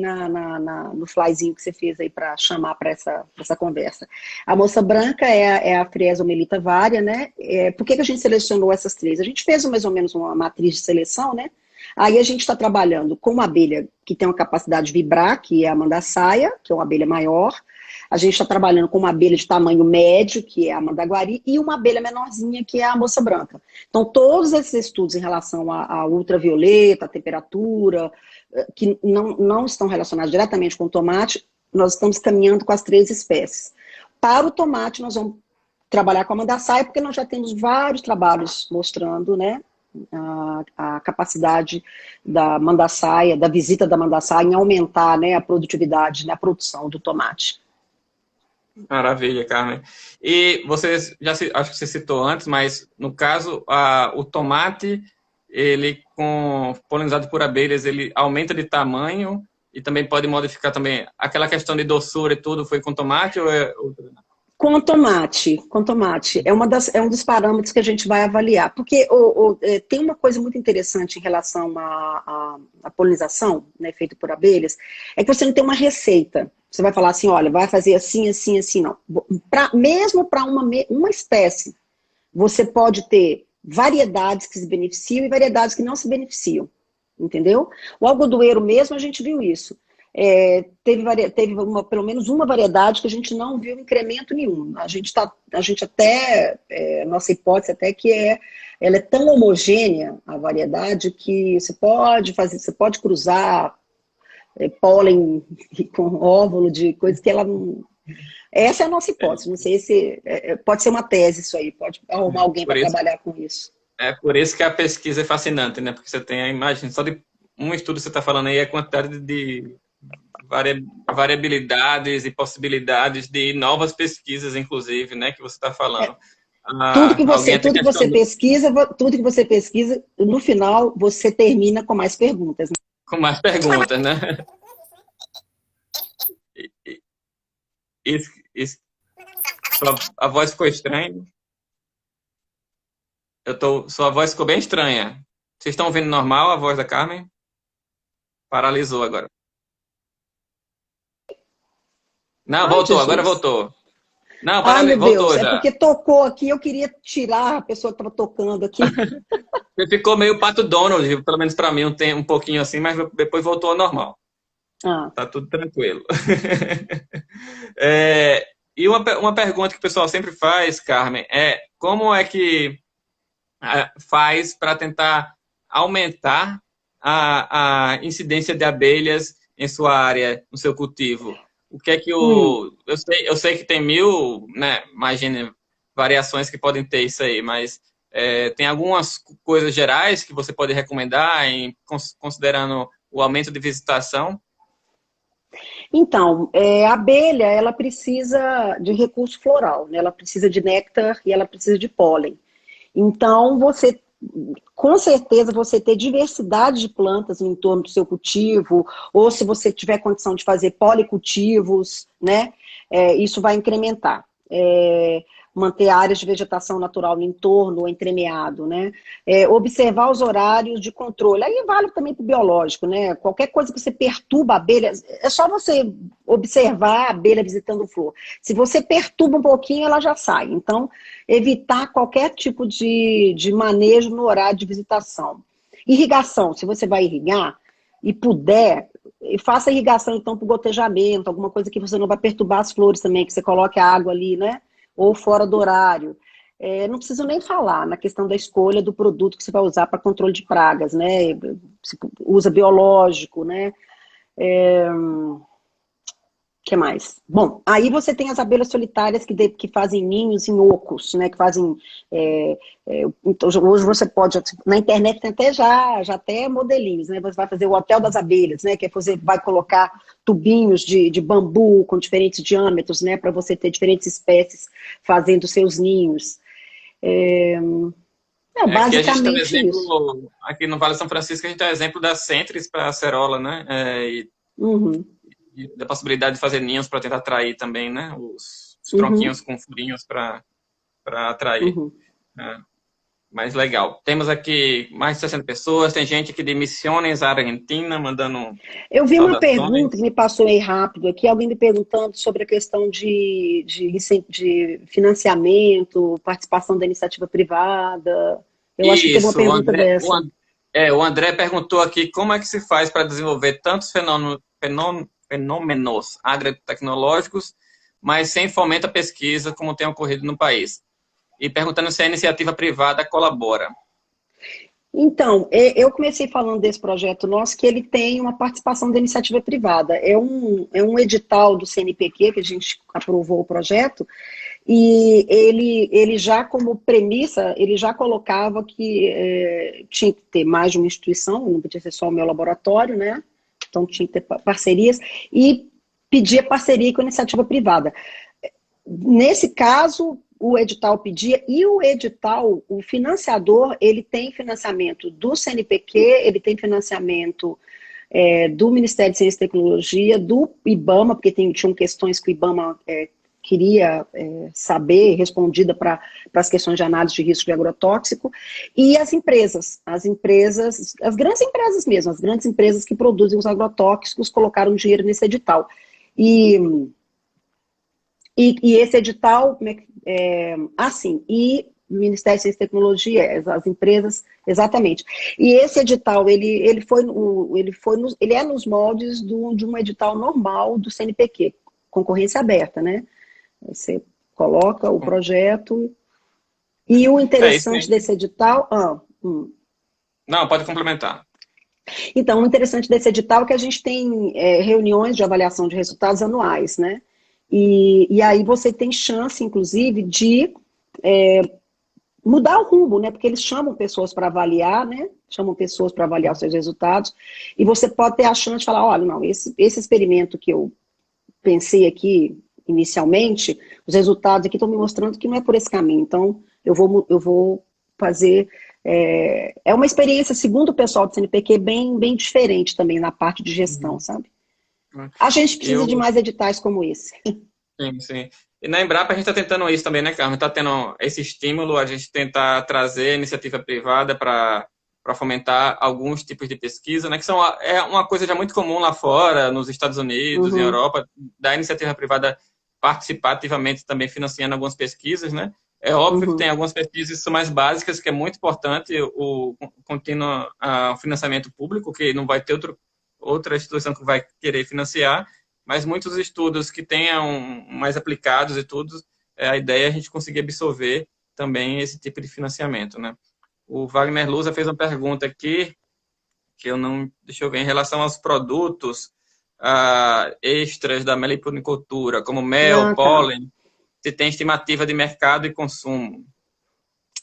no flyzinho que você fez aí para chamar para essa conversa. A moça branca é a Friesomelita varia, né? Por que a gente selecionou essas três? A gente fez mais ou menos uma matriz de seleção, né? Aí a gente está trabalhando com uma abelha que tem uma capacidade de vibrar, que é a mandaçaia, que é uma abelha maior. A gente está trabalhando com uma abelha de tamanho médio, que é a mandaguari, e uma abelha menorzinha, que é a moça branca. Então, todos esses estudos em relação à ultravioleta, à temperatura, que não estão relacionados diretamente com o tomate, nós estamos caminhando com as três espécies. Para o tomate, nós vamos trabalhar com a mandaçaia, porque nós já temos vários trabalhos mostrando, né, a capacidade da mandaçaia, da visita da mandaçaia em aumentar, né, a produtividade, né, a produção do tomate. Maravilha, Carmen. E você acho que você citou antes, mas no caso, o tomate, ele polinizado por abelhas, ele aumenta de tamanho e também pode modificar também aquela questão de doçura e tudo, foi com tomate ou é outra? Com tomate. É um dos parâmetros que a gente vai avaliar. Porque tem uma coisa muito interessante em relação à polinização, né, feita por abelhas, é que você não tem uma receita. Você vai falar assim, olha, vai fazer assim, assim, assim, não. Mesmo para uma espécie, você pode ter variedades que se beneficiam e variedades que não se beneficiam. Entendeu? O algodoeiro mesmo, a gente viu isso. Teve pelo menos uma variedade que a gente não viu incremento nenhum. Nossa hipótese até que ela é tão homogênea, a variedade, que você pode cruzar pólen com óvulo de coisas que ela não... Essa é a nossa hipótese, não sei se... pode ser uma tese isso aí, pode arrumar alguém para trabalhar com isso. É por isso que a pesquisa é fascinante, né? Porque você tem a imagem, só de um estudo que você está falando aí, a quantidade de variabilidades e possibilidades de novas pesquisas, inclusive, né, que você está falando. Tudo que você pesquisa, no final, você termina com mais perguntas. Né? Com mais perguntas, né? A voz ficou estranha. Sua voz ficou bem estranha. Vocês estão ouvindo normal a voz da Carmen? Paralisou agora. Não, voltou, agora voltou. Não, meu voltou Deus, já. É porque tocou aqui, eu queria tirar a pessoa que estava tocando aqui. Você ficou meio Pato Donald, pelo menos para mim, um pouquinho assim, mas depois voltou ao normal. Tá tudo tranquilo. E uma pergunta que o pessoal sempre faz, Carmen, é como é que faz para tentar aumentar a incidência de abelhas em sua área, no seu cultivo? O que é que eu sei que tem 1000, né, imagine, variações que podem ter isso aí, mas tem algumas coisas gerais que você pode recomendar, considerando o aumento de visitação? Então, a abelha, ela precisa de recurso floral, né? Ela precisa de néctar e ela precisa de pólen. Então, com certeza, você ter diversidade de plantas no entorno do seu cultivo, ou se você tiver condição de fazer policultivos, né? Isso vai incrementar. Manter áreas de vegetação natural no entorno, ou entremeado, né? Observar os horários de controle. Aí vale também para o biológico, né? Qualquer coisa que você perturba a abelha, é só você observar a abelha visitando flor. Se você perturba um pouquinho, ela já sai. Então, evitar qualquer tipo de manejo no horário de visitação. Irrigação, se você vai irrigar e puder, faça irrigação então por gotejamento, alguma coisa que você não vai perturbar as flores também, que você coloque a água ali, né? Ou fora do horário. Não preciso nem falar na questão da escolha do produto que você vai usar para controle de pragas, né? Se usa biológico, né? Que mais? Bom, aí você tem as abelhas solitárias que fazem ninhos em ocos, né? Que fazem... então, hoje você pode... Na internet tem até modelinhos, né? Você vai fazer o hotel das abelhas, né? Que você vai colocar tubinhos de bambu com diferentes diâmetros, né? Para você ter diferentes espécies fazendo seus ninhos. Basicamente aqui a gente tem um isso. exemplo, aqui no Vale São Francisco, a gente tem um exemplo das Centres para a acerola, né? E da possibilidade de fazer ninhos para tentar atrair também, né? Os tronquinhos com furinhos para atrair. Mas legal. Temos aqui mais de 60 pessoas, tem gente aqui de Misiones, Argentina, mandando Eu vi uma pergunta que me passou aí rápido aqui, alguém me perguntando sobre a questão de financiamento, participação da iniciativa privada. Eu acho que tem uma pergunta dessa. O André perguntou aqui como é que se faz para desenvolver tantos fenômenos agrotecnológicos, mas sem fomento à pesquisa, como tem ocorrido no país. E perguntando se a iniciativa privada colabora. Então, eu comecei falando desse projeto nosso, que ele tem uma participação da iniciativa privada. É um edital do CNPq, que a gente aprovou o projeto, e ele já, como premissa, ele já colocava que tinha que ter mais de uma instituição, não podia ser só o meu laboratório, né? Então tinha que ter parcerias, e pedia parceria com a iniciativa privada. Nesse caso, o edital pedia, e o edital, o financiador, ele tem financiamento do CNPq, ele tem financiamento do Ministério de Ciência e Tecnologia, do IBAMA, porque tinham questões que o IBAMA queria saber, respondida para as questões de análise de risco de agrotóxico, e as empresas, as grandes empresas mesmo, as grandes empresas que produzem os agrotóxicos colocaram dinheiro nesse edital. E esse edital, e Ministério de Ciência e Tecnologia, as empresas, exatamente. E esse edital, ele é nos moldes de um edital normal do CNPq, concorrência aberta, né? Você coloca o projeto, e o interessante desse edital... Não, pode complementar. Então, o interessante desse edital é que a gente tem reuniões de avaliação de resultados anuais, né? E aí você tem chance, inclusive, de mudar o rumo, né? Porque eles chamam pessoas para avaliar, né? Chamam pessoas para avaliar os seus resultados. E você pode ter a chance de falar, olha, não, esse experimento que eu pensei aqui inicialmente, os resultados aqui estão me mostrando que não é por esse caminho. Então, eu vou fazer... É uma experiência, segundo o pessoal do CNPq, bem diferente também na parte de gestão, sabe? A gente precisa de mais editais como esse. Sim, sim. E na Embrapa a gente está tentando isso também, né, Carmen? Está tendo esse estímulo, a gente tentar trazer iniciativa privada para fomentar alguns tipos de pesquisa, né, que é uma coisa já muito comum lá fora, nos Estados Unidos, em Europa, da iniciativa privada participar ativamente também financiando algumas pesquisas, né? É óbvio que tem algumas pesquisas que são mais básicas, que é muito importante o contínuo financiamento público, que não vai ter outra instituição que vai querer financiar, mas muitos estudos que tenham mais aplicados e tudo, a ideia é a gente conseguir absorver também esse tipo de financiamento, né? O Wagner Lusa fez uma pergunta aqui, que eu não... Deixa eu ver, em relação aos produtos extras da meliponicultura, como mel, pólen, se tem estimativa de mercado e consumo.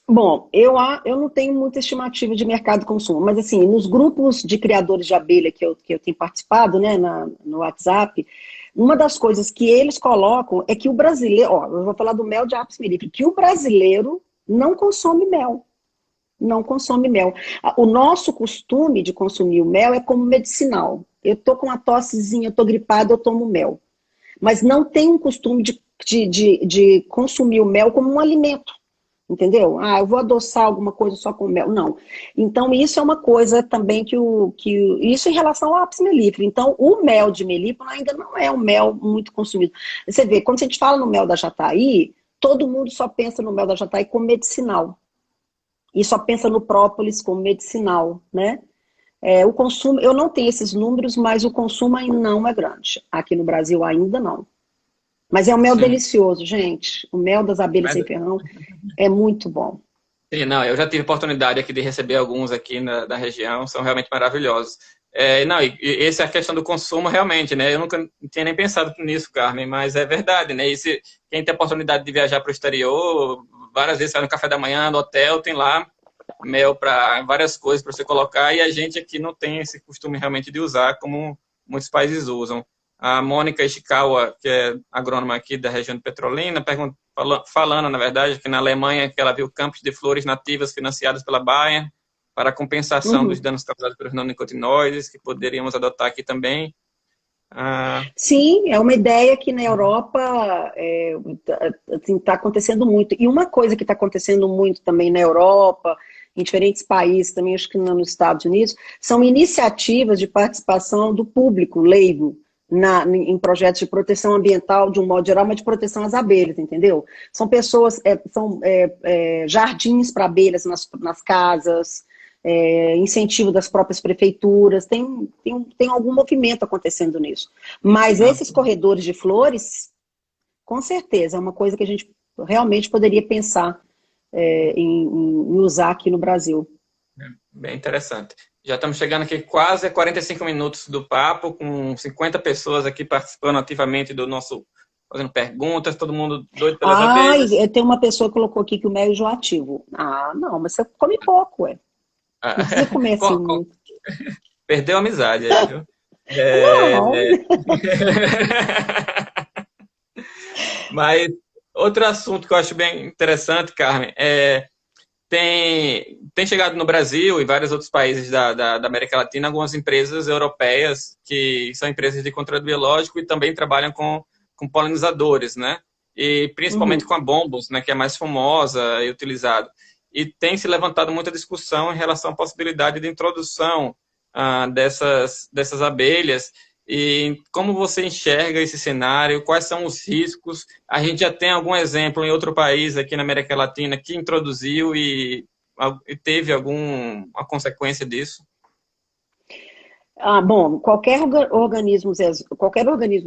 Bom, eu não tenho muita estimativa de mercado e consumo, mas assim, nos grupos de criadores de abelha que eu tenho participado, né, no WhatsApp, uma das coisas que eles colocam é que o brasileiro, eu vou falar do mel de Apis mellifera, que o brasileiro não consome mel. Não consome mel. O nosso costume de consumir o mel é como medicinal. Eu tô com uma tossezinha, eu tô gripada, eu tomo mel. Mas não tem um costume de consumir o mel como um alimento. Entendeu? Eu vou adoçar alguma coisa só com mel. Não. Então, isso é uma coisa também isso em relação ao Apis mellifera. Então, o mel de melípona ainda não é um mel muito consumido. Você vê, quando a gente fala no mel da jataí, todo mundo só pensa no mel da jataí como medicinal. E só pensa no própolis como medicinal, né? O consumo, eu não tenho esses números, mas o consumo ainda não é grande. Aqui no Brasil ainda não. Mas é um mel delicioso, gente. O mel das abelhas sem ferrão é muito bom. Sim, não, eu já tive oportunidade aqui de receber alguns aqui da região, são realmente maravilhosos. E essa é a questão do consumo, realmente, né? Eu nunca tinha nem pensado nisso, Carmen, mas é verdade, né? Quem tem a oportunidade de viajar para o exterior, várias vezes sai no café da manhã, no hotel, tem lá mel para várias coisas para você colocar, e a gente aqui não tem esse costume realmente de usar como muitos países usam. A Mônica Ishikawa, que é agrônoma aqui da região de Petrolina, falando, na verdade, que na Alemanha que ela viu campos de flores nativas financiados pela Bayer para compensação dos danos causados pelos neonicotinoides, que poderíamos adotar aqui também. Sim, é uma ideia que na Europa está acontecendo muito. E uma coisa que está acontecendo muito também na Europa, em diferentes países, também acho que nos Estados Unidos, são iniciativas de participação do público leigo em projetos de proteção ambiental, de um modo geral, mas de proteção às abelhas, entendeu? São pessoas, jardins para abelhas nas casas, incentivo das próprias prefeituras, tem algum movimento acontecendo nisso. Mas esses corredores de flores, com certeza, é uma coisa que a gente realmente poderia pensar em usar aqui no Brasil. Bem interessante. Já estamos chegando aqui quase a 45 minutos do papo, com 50 pessoas aqui participando ativamente do nosso, fazendo perguntas, todo mundo doido pelas abelhas. Tem uma pessoa que colocou aqui que o mel é enjoativo. Não, mas você come pouco, Não precisa comer assim muito. Perdeu a amizade aí, viu? Não. Mas outro assunto que eu acho bem interessante, Carmen, tem chegado no Brasil e vários outros países da América Latina algumas empresas europeias que são empresas de controle biológico e também trabalham com polinizadores, né? e principalmente com a bombos, né, que é mais famosa e utilizada. E tem se levantado muita discussão em relação à possibilidade de introdução dessas abelhas. E como você enxerga esse cenário? Quais são os riscos? A gente já tem algum exemplo em outro país aqui na América Latina que introduziu e teve alguma consequência disso? Bom, qualquer organismo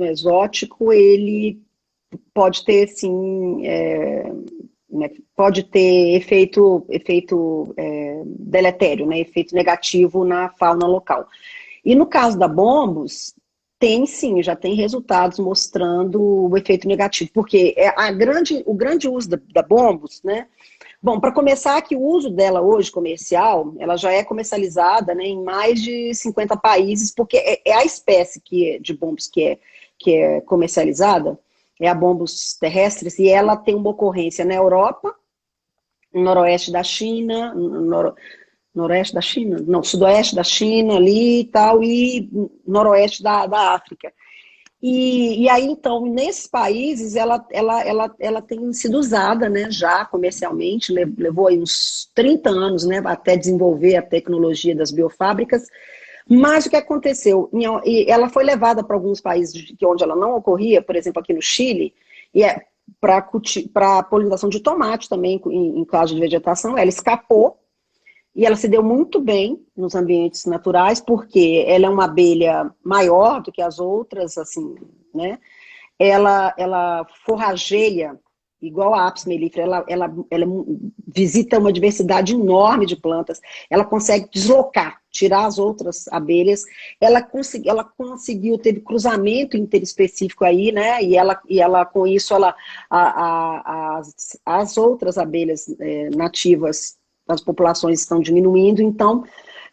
exótico, ele pode ter, sim, né, pode ter efeito deletério, né, efeito negativo na fauna local. E no caso da bombos, tem sim, já tem resultados mostrando o efeito negativo, porque o grande uso da bombos, né? Bom, para começar, que o uso dela hoje comercial, ela já é comercializada, né, em mais de 50 países, porque é a espécie de bombos que é comercializada, é a bombos terrestres, e ela tem uma ocorrência na Europa, no noroeste da China, noroeste da China? Não, sudoeste da China ali e tal, e noroeste da África. E aí, então, nesses países, ela tem sido usada, né, já comercialmente, levou aí uns 30 anos, né, até desenvolver a tecnologia das biofábricas, mas o que aconteceu? Ela foi levada para alguns países onde ela não ocorria, por exemplo, aqui no Chile, e para polinização de tomate também, em caso de vegetação, ela escapou, e ela se deu muito bem nos ambientes naturais, porque ela é uma abelha maior do que as outras, assim, né? Ela forrageia, igual a Apis mellifera, ela visita uma diversidade enorme de plantas, ela consegue deslocar, tirar as outras abelhas, ela conseguiu, teve cruzamento interespecífico aí, né? E ela com isso, as outras abelhas nativas, as populações estão diminuindo, então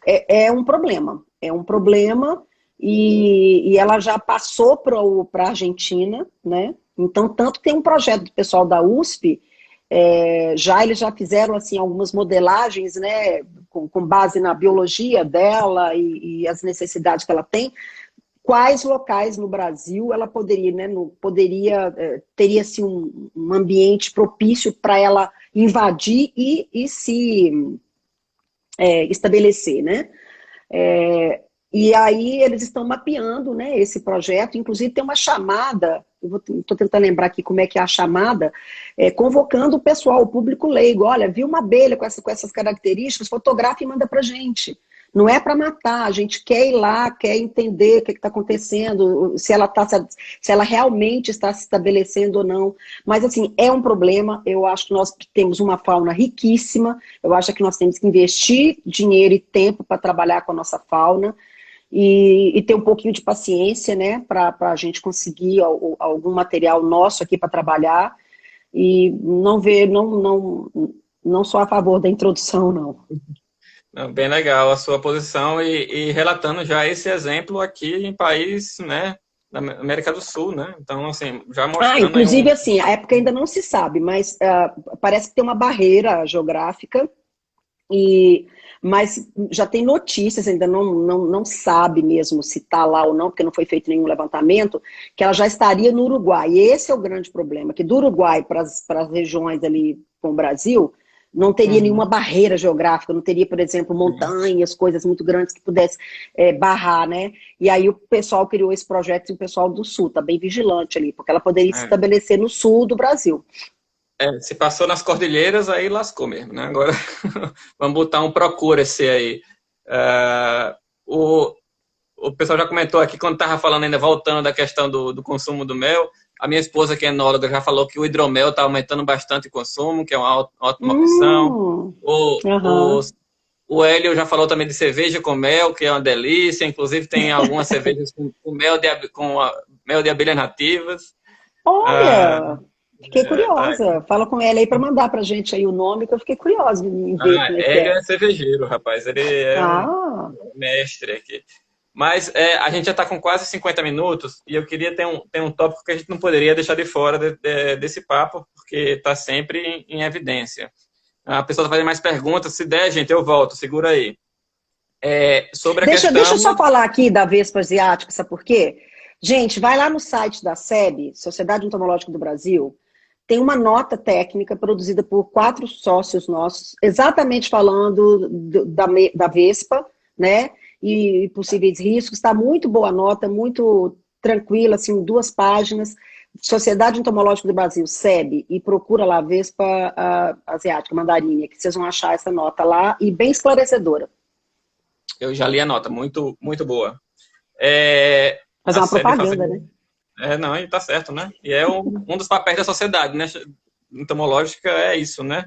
é um problema. É um problema e ela já passou para a Argentina, né? Então, tanto tem um projeto do pessoal da USP, eles já fizeram assim, algumas modelagens, né, com base na biologia dela e as necessidades que ela tem, quais locais no Brasil ela poderia, né, teria assim, um ambiente propício para ela invadir e se estabelecer, né? E aí eles estão mapeando, né, esse projeto, inclusive tem uma chamada, estou tentando lembrar aqui como é que é a chamada, convocando o pessoal, o público leigo, olha, viu uma abelha com essas características, fotografa e manda para a gente. Não é para matar, a gente quer ir lá, quer entender o que está acontecendo, se ela realmente está se estabelecendo ou não. Mas, assim, é um problema. Eu acho que nós temos uma fauna riquíssima. Eu acho que nós temos que investir dinheiro e tempo para trabalhar com a nossa fauna e ter um pouquinho de paciência, né, para a gente conseguir algum material nosso aqui para trabalhar e não sou a favor da introdução, não. Bem legal a sua posição e relatando já esse exemplo aqui em país, né, da América do Sul, né? Então, assim, já mostrando... inclusive, assim, a época ainda não se sabe, mas parece que tem uma barreira geográfica, mas já tem notícias, ainda não sabe mesmo se está lá ou não, porque não foi feito nenhum levantamento, que ela já estaria no Uruguai. E esse é o grande problema, que do Uruguai para as regiões ali com o Brasil, não teria nenhuma barreira geográfica, não teria, por exemplo, montanhas, coisas muito grandes que pudesse barrar, né? E aí o pessoal criou esse projeto, e o pessoal do Sul está bem vigilante ali, porque ela poderia se estabelecer no sul do Brasil. Se passou nas cordilheiras, aí lascou mesmo, né? Agora, vamos botar um procura-se aí. O pessoal já comentou aqui, quando estava falando, ainda voltando da questão do consumo do mel, a minha esposa, que é enóloga, já falou que o hidromel está aumentando bastante o consumo, que é uma ótima opção. O Hélio já falou também de cerveja com mel, que é uma delícia. Inclusive, tem algumas cervejas com mel de abelhas nativas. Olha, fiquei curiosa. Fala com ela aí para mandar para a gente aí o nome, que eu fiquei curiosa em ver como é que Hélio é cervejeiro, rapaz. Ele é um mestre aqui. Mas a gente já está com quase 50 minutos e eu queria ter um tópico que a gente não poderia deixar de fora desse papo, porque está sempre em evidência. A pessoa está fazendo mais perguntas. Se der, gente, eu volto. Segura aí. Sobre a questão... Deixa eu só falar aqui da Vespa Asiática, sabe por quê? Gente, vai lá no site da SEB, Sociedade Entomológica do Brasil, tem uma nota técnica produzida por 4 sócios nossos, exatamente falando da Vespa, né, e possíveis riscos. Está muito boa a nota, muito tranquila, assim, 2 páginas. Sociedade Entomológica do Brasil, SEB, e procura lá Vespa asiática, mandarinha, que vocês vão achar essa nota lá, e bem esclarecedora. Eu já li a nota, muito, muito boa. Fazer uma propaganda, né? Não, e tá certo, né? E é um dos papéis da sociedade, né? Entomológica é isso, né?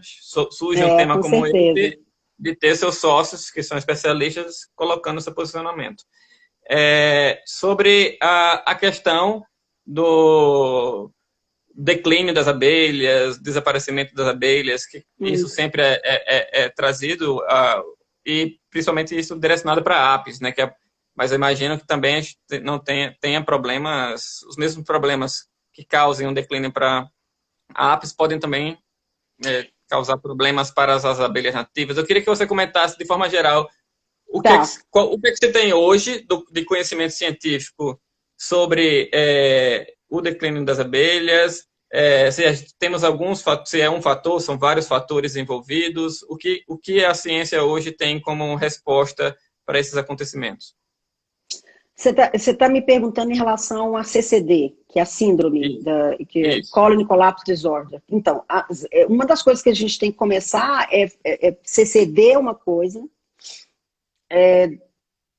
Surge um tema como esse, de ter seus sócios, que são especialistas, colocando seu posicionamento. Sobre a questão do declínio das abelhas, desaparecimento das abelhas, que isso sempre é trazido, e principalmente isso direcionado para apis, né? Mas eu imagino que também não tenha problemas, os mesmos problemas que causem um declínio para apis podem também causar problemas para as abelhas nativas. Eu queria que você comentasse de forma geral o que é que você tem hoje de conhecimento científico sobre o declínio das abelhas, se temos se é um fator, são vários fatores envolvidos, o que a ciência hoje tem como resposta para esses acontecimentos? Você tá me perguntando em relação a CCD, que é a síndrome, que é Colony Collapse Disorder. Então, uma das coisas que a gente tem que começar CCD é uma coisa,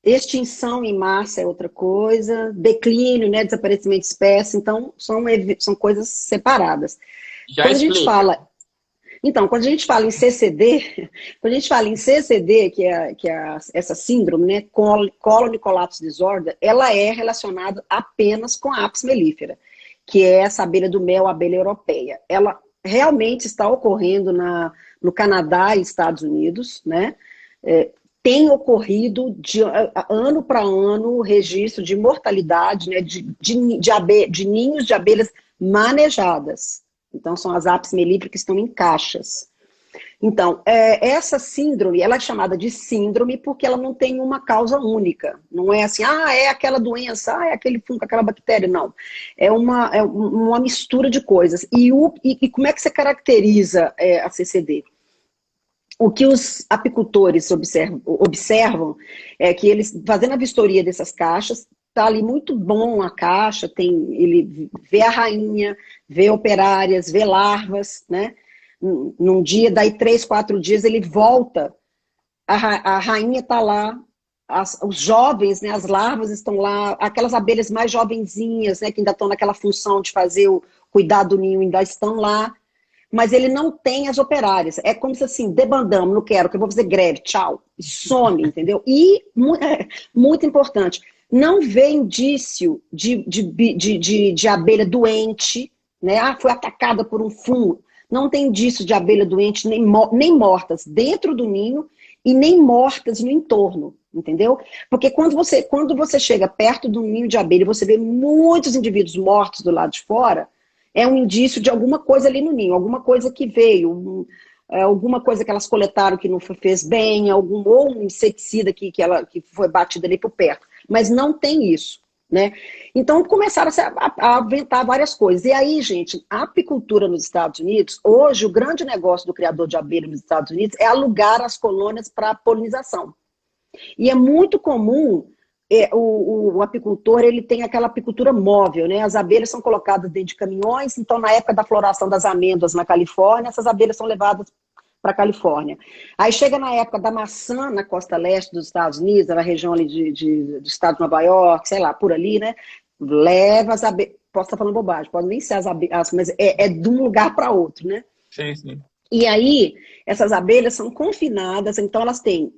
extinção em massa é outra coisa, declínio, né, desaparecimento de espécie, então são coisas separadas. Já explica. Quando a gente fala em CCD, que é essa síndrome, né, Colony Collapse Disorder, ela é relacionada apenas com a Apis mellifera, que é essa abelha do mel, a abelha europeia. Ela realmente está ocorrendo no Canadá e Estados Unidos, né? Tem ocorrido de ano para ano o registro de mortalidade, né, de ninhos de abelhas manejadas. Então, são as Apis mellifera que estão em caixas. Então, essa síndrome, ela é chamada de síndrome porque ela não tem uma causa única. Não é assim, é aquela doença, é aquele fungo, aquela bactéria. Não. É uma mistura de coisas. E como é que você caracteriza a CCD? O que os apicultores observam é que eles, fazendo a vistoria dessas caixas, tá ali muito bom a caixa, ele vê a rainha, vê operárias, vê larvas, né? Num dia, daí 3, 4 dias ele volta, a rainha tá lá, os jovens, né, as larvas estão lá, aquelas abelhas mais jovenzinhas, né, que ainda estão naquela função de fazer o cuidar do ninho, ainda estão lá, mas ele não tem as operárias. É como se assim, debandamos, não quero, que eu vou fazer greve, tchau, some, entendeu? E, muito importante, não vê indício de abelha doente, né? Foi atacada por um fungo. Não tem indício de abelha doente, nem mortas dentro do ninho e nem mortas no entorno, entendeu? Porque quando você chega perto do ninho de abelha e você vê muitos indivíduos mortos do lado de fora, é um indício de alguma coisa ali no ninho, alguma coisa que veio, alguma coisa que elas coletaram que não fez bem, ou um inseticida que foi batido ali por perto. Mas não tem isso, né? Então começaram a aventar várias coisas. E aí, gente, a apicultura nos Estados Unidos, hoje o grande negócio do criador de abelha nos Estados Unidos é alugar as colônias para polinização. E é muito comum o apicultor, ele tem aquela apicultura móvel, né? As abelhas são colocadas dentro de caminhões, então na época da floração das amêndoas na Califórnia, essas abelhas são levadas para a Califórnia. Aí chega na época da maçã na costa leste dos Estados Unidos, na região ali do estado de Nova York, sei lá, por ali, né? Leva as abelhas, posso estar falando bobagem, pode nem ser as abelhas, mas é de um lugar para outro, né? Sim, sim. E aí, essas abelhas são confinadas, então elas têm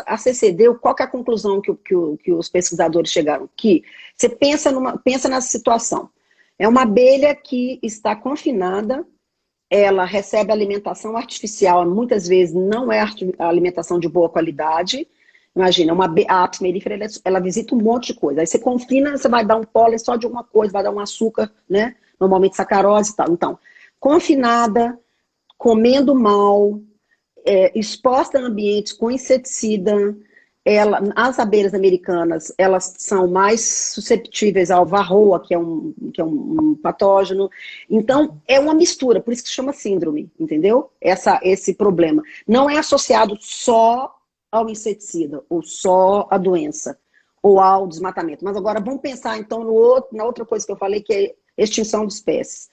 a CCD, qual que é a conclusão que os pesquisadores chegaram? Que você pensa nessa situação. É uma abelha que está confinada, ela recebe alimentação artificial, muitas vezes não é alimentação de boa qualidade. Imagina, a Apis mellifera, ela visita um monte de coisa. Aí você confina, você vai dar um pólen só de uma coisa, vai dar um açúcar, né? Normalmente sacarose e tal. Então, confinada, comendo mal, exposta a ambientes com inseticida, as abelhas americanas, elas são mais susceptíveis ao varroa, que é um patógeno. Então, é uma mistura, por isso que se chama síndrome, entendeu? Esse problema. Não é associado só ao inseticida, ou só à doença, ou ao desmatamento. Mas agora, vamos pensar, então, na outra coisa que eu falei, que é extinção de espécies.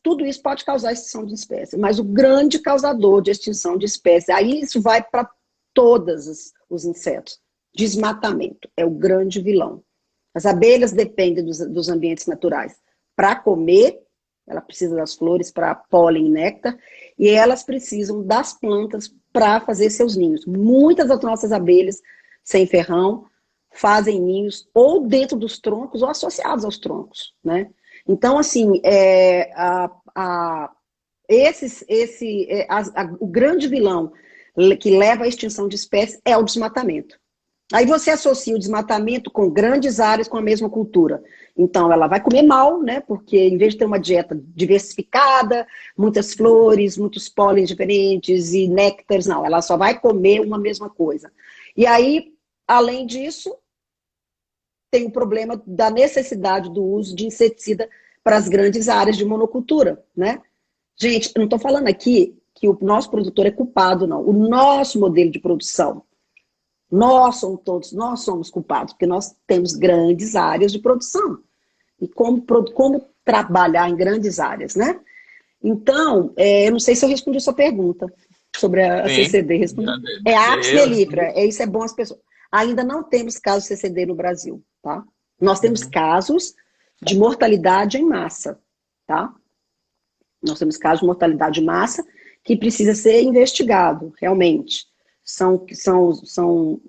Tudo isso pode causar extinção de espécies, mas o grande causador de extinção de espécies, aí isso vai para todos os insetos. Desmatamento é o grande vilão. As abelhas dependem dos ambientes naturais para comer, ela precisa das flores para pólen e néctar, e elas precisam das plantas para fazer seus ninhos. Muitas das nossas abelhas, sem ferrão, fazem ninhos ou dentro dos troncos ou associados aos troncos, né? Então, assim, o grande vilão que leva à extinção de espécies é o desmatamento. Aí você associa o desmatamento com grandes áreas com a mesma cultura. Então, ela vai comer mal, né? Porque em vez de ter uma dieta diversificada, muitas flores, muitos pólens diferentes e néctares, não, ela só vai comer uma mesma coisa. E aí, além disso, tem o problema da necessidade do uso de inseticida para as grandes áreas de monocultura, né? Gente, eu não estou falando aqui que o nosso produtor é culpado, não. O nosso modelo de produção, nós somos culpados, porque nós temos grandes áreas de produção. E como trabalhar em grandes áreas, né? Então, eu não sei se eu respondi a sua pergunta sobre a CCD. Respondi. É a Apis mellifera, isso é bom as pessoas. Ainda não temos casos de CCD no Brasil, tá? Nós temos casos de mortalidade em massa, tá? Nós temos casos de mortalidade em massa que precisa ser investigado, realmente.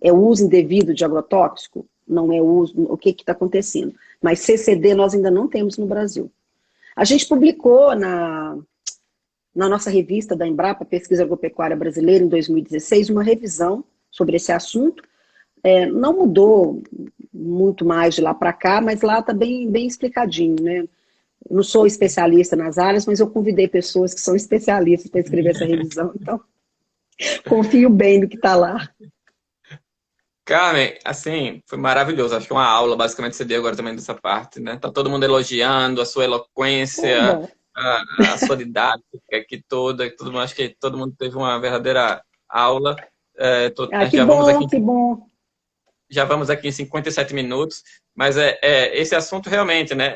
É o uso indevido de agrotóxico? Não é o uso, o que está acontecendo? Mas CCD nós ainda não temos no Brasil. A gente publicou na nossa revista da Embrapa, Pesquisa Agropecuária Brasileira, em 2016, uma revisão sobre esse assunto. Não mudou muito mais de lá para cá, mas lá está bem explicadinho, né? Eu não sou especialista nas áreas, mas eu convidei pessoas que são especialistas para escrever essa revisão, então confio bem no que está lá. Carmen, assim, foi maravilhoso. Acho que uma aula, basicamente, você deu agora também dessa parte, né? Tá todo mundo elogiando a sua eloquência, a sua didática aqui toda. Acho que todo mundo teve uma verdadeira aula. Que bom. Já vamos aqui em 57 minutos, mas esse assunto realmente, né?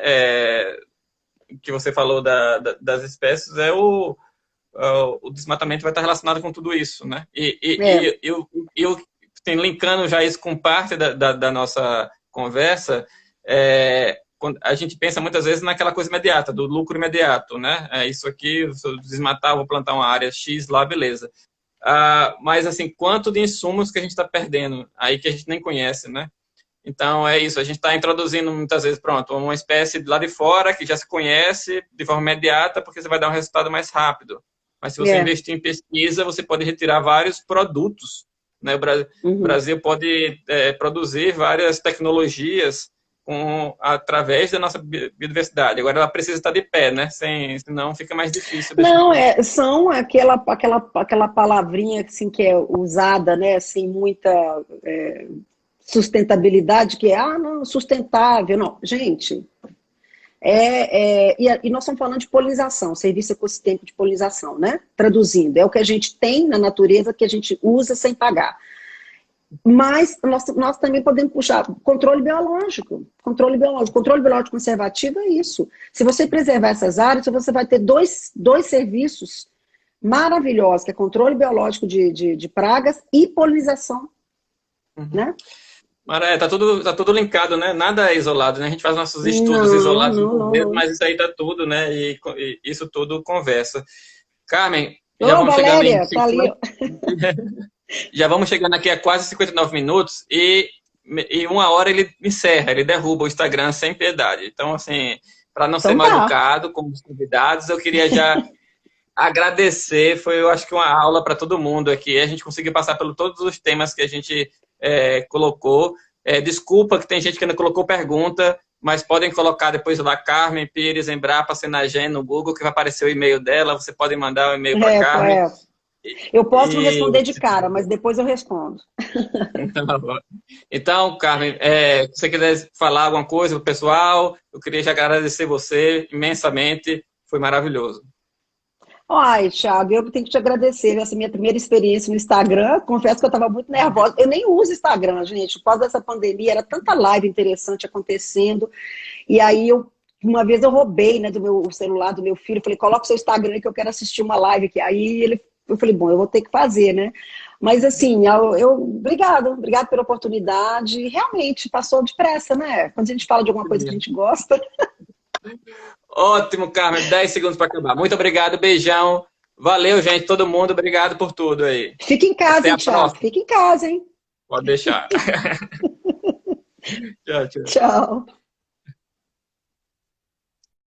Que você falou das espécies, o desmatamento vai estar relacionado com tudo isso, né? E eu linkando já isso com parte da nossa conversa, a gente pensa muitas vezes naquela coisa imediata, do lucro imediato, né? Isso aqui, se eu desmatar, vou plantar uma área X lá, beleza. Mas, assim, quanto de insumos que a gente está perdendo aí que a gente nem conhece, né? Então, é isso. A gente está introduzindo, muitas vezes, uma espécie lá de fora que já se conhece de forma imediata porque você vai dar um resultado mais rápido. Mas se você investir em pesquisa, você pode retirar vários produtos, né? O Brasil pode produzir várias tecnologias através da nossa biodiversidade. Agora, ela precisa estar de pé, né? Senão fica mais difícil. Não, são aquela palavrinha assim, que é usada, né? Assim, muita sustentabilidade, que não, sustentável. Não, gente, e nós estamos falando de polinização, serviço ecossistêmico de polinização, né? Traduzindo, é o que a gente tem na natureza que a gente usa sem pagar. Mas nós também podemos puxar controle biológico. Controle biológico conservativo é isso. Se você preservar essas áreas, você vai ter dois serviços maravilhosos, que é controle biológico de pragas e polinização. Né? Maré, tá tudo linkado, né? Nada é isolado, né? A gente faz nossos estudos isolados, mas isso aí tá tudo, né? E isso tudo conversa. Carmen, já vamos Valéria, chegando tá ali. Já vamos chegando aqui a quase 59 minutos e 1 hora ele encerra, ele derruba o Instagram sem piedade. Então, assim, para não ser mal educado com os convidados, eu queria já agradecer. Eu acho que uma aula para todo mundo aqui. A gente conseguiu passar por todos os temas que a gente colocou. Desculpa que tem gente que ainda colocou pergunta, mas podem colocar depois lá Carmen Pires Embrapa Senagen no Google, que vai aparecer o e-mail dela. Você pode mandar o e-mail para Carmen. Eu posso não E, responder de cara, mas depois eu respondo. então, Carmen, se você quiser falar alguma coisa pro pessoal, eu queria já agradecer você imensamente, foi maravilhoso. Ai, Thiago, eu tenho que te agradecer essa minha primeira experiência no Instagram. Confesso que eu estava muito nervosa. Eu nem uso Instagram, gente. Por causa dessa pandemia, era tanta live interessante acontecendo. E aí, uma vez eu roubei, né, do meu celular do meu filho. Falei, coloca o seu Instagram aí que eu quero assistir uma live aqui. Eu falei, bom, eu vou ter que fazer, né? Mas assim, obrigado pela oportunidade. Realmente, passou depressa, né? Quando a gente fala de alguma coisa que a gente gosta. Ótimo, Carmen, 10 segundos para acabar. Muito obrigado, beijão. Valeu, gente, todo mundo, obrigado por tudo aí. Fica em casa, Até hein, a Thiago? próxima. Fica em casa, hein? Pode deixar. Tchau, tchau. Tchau.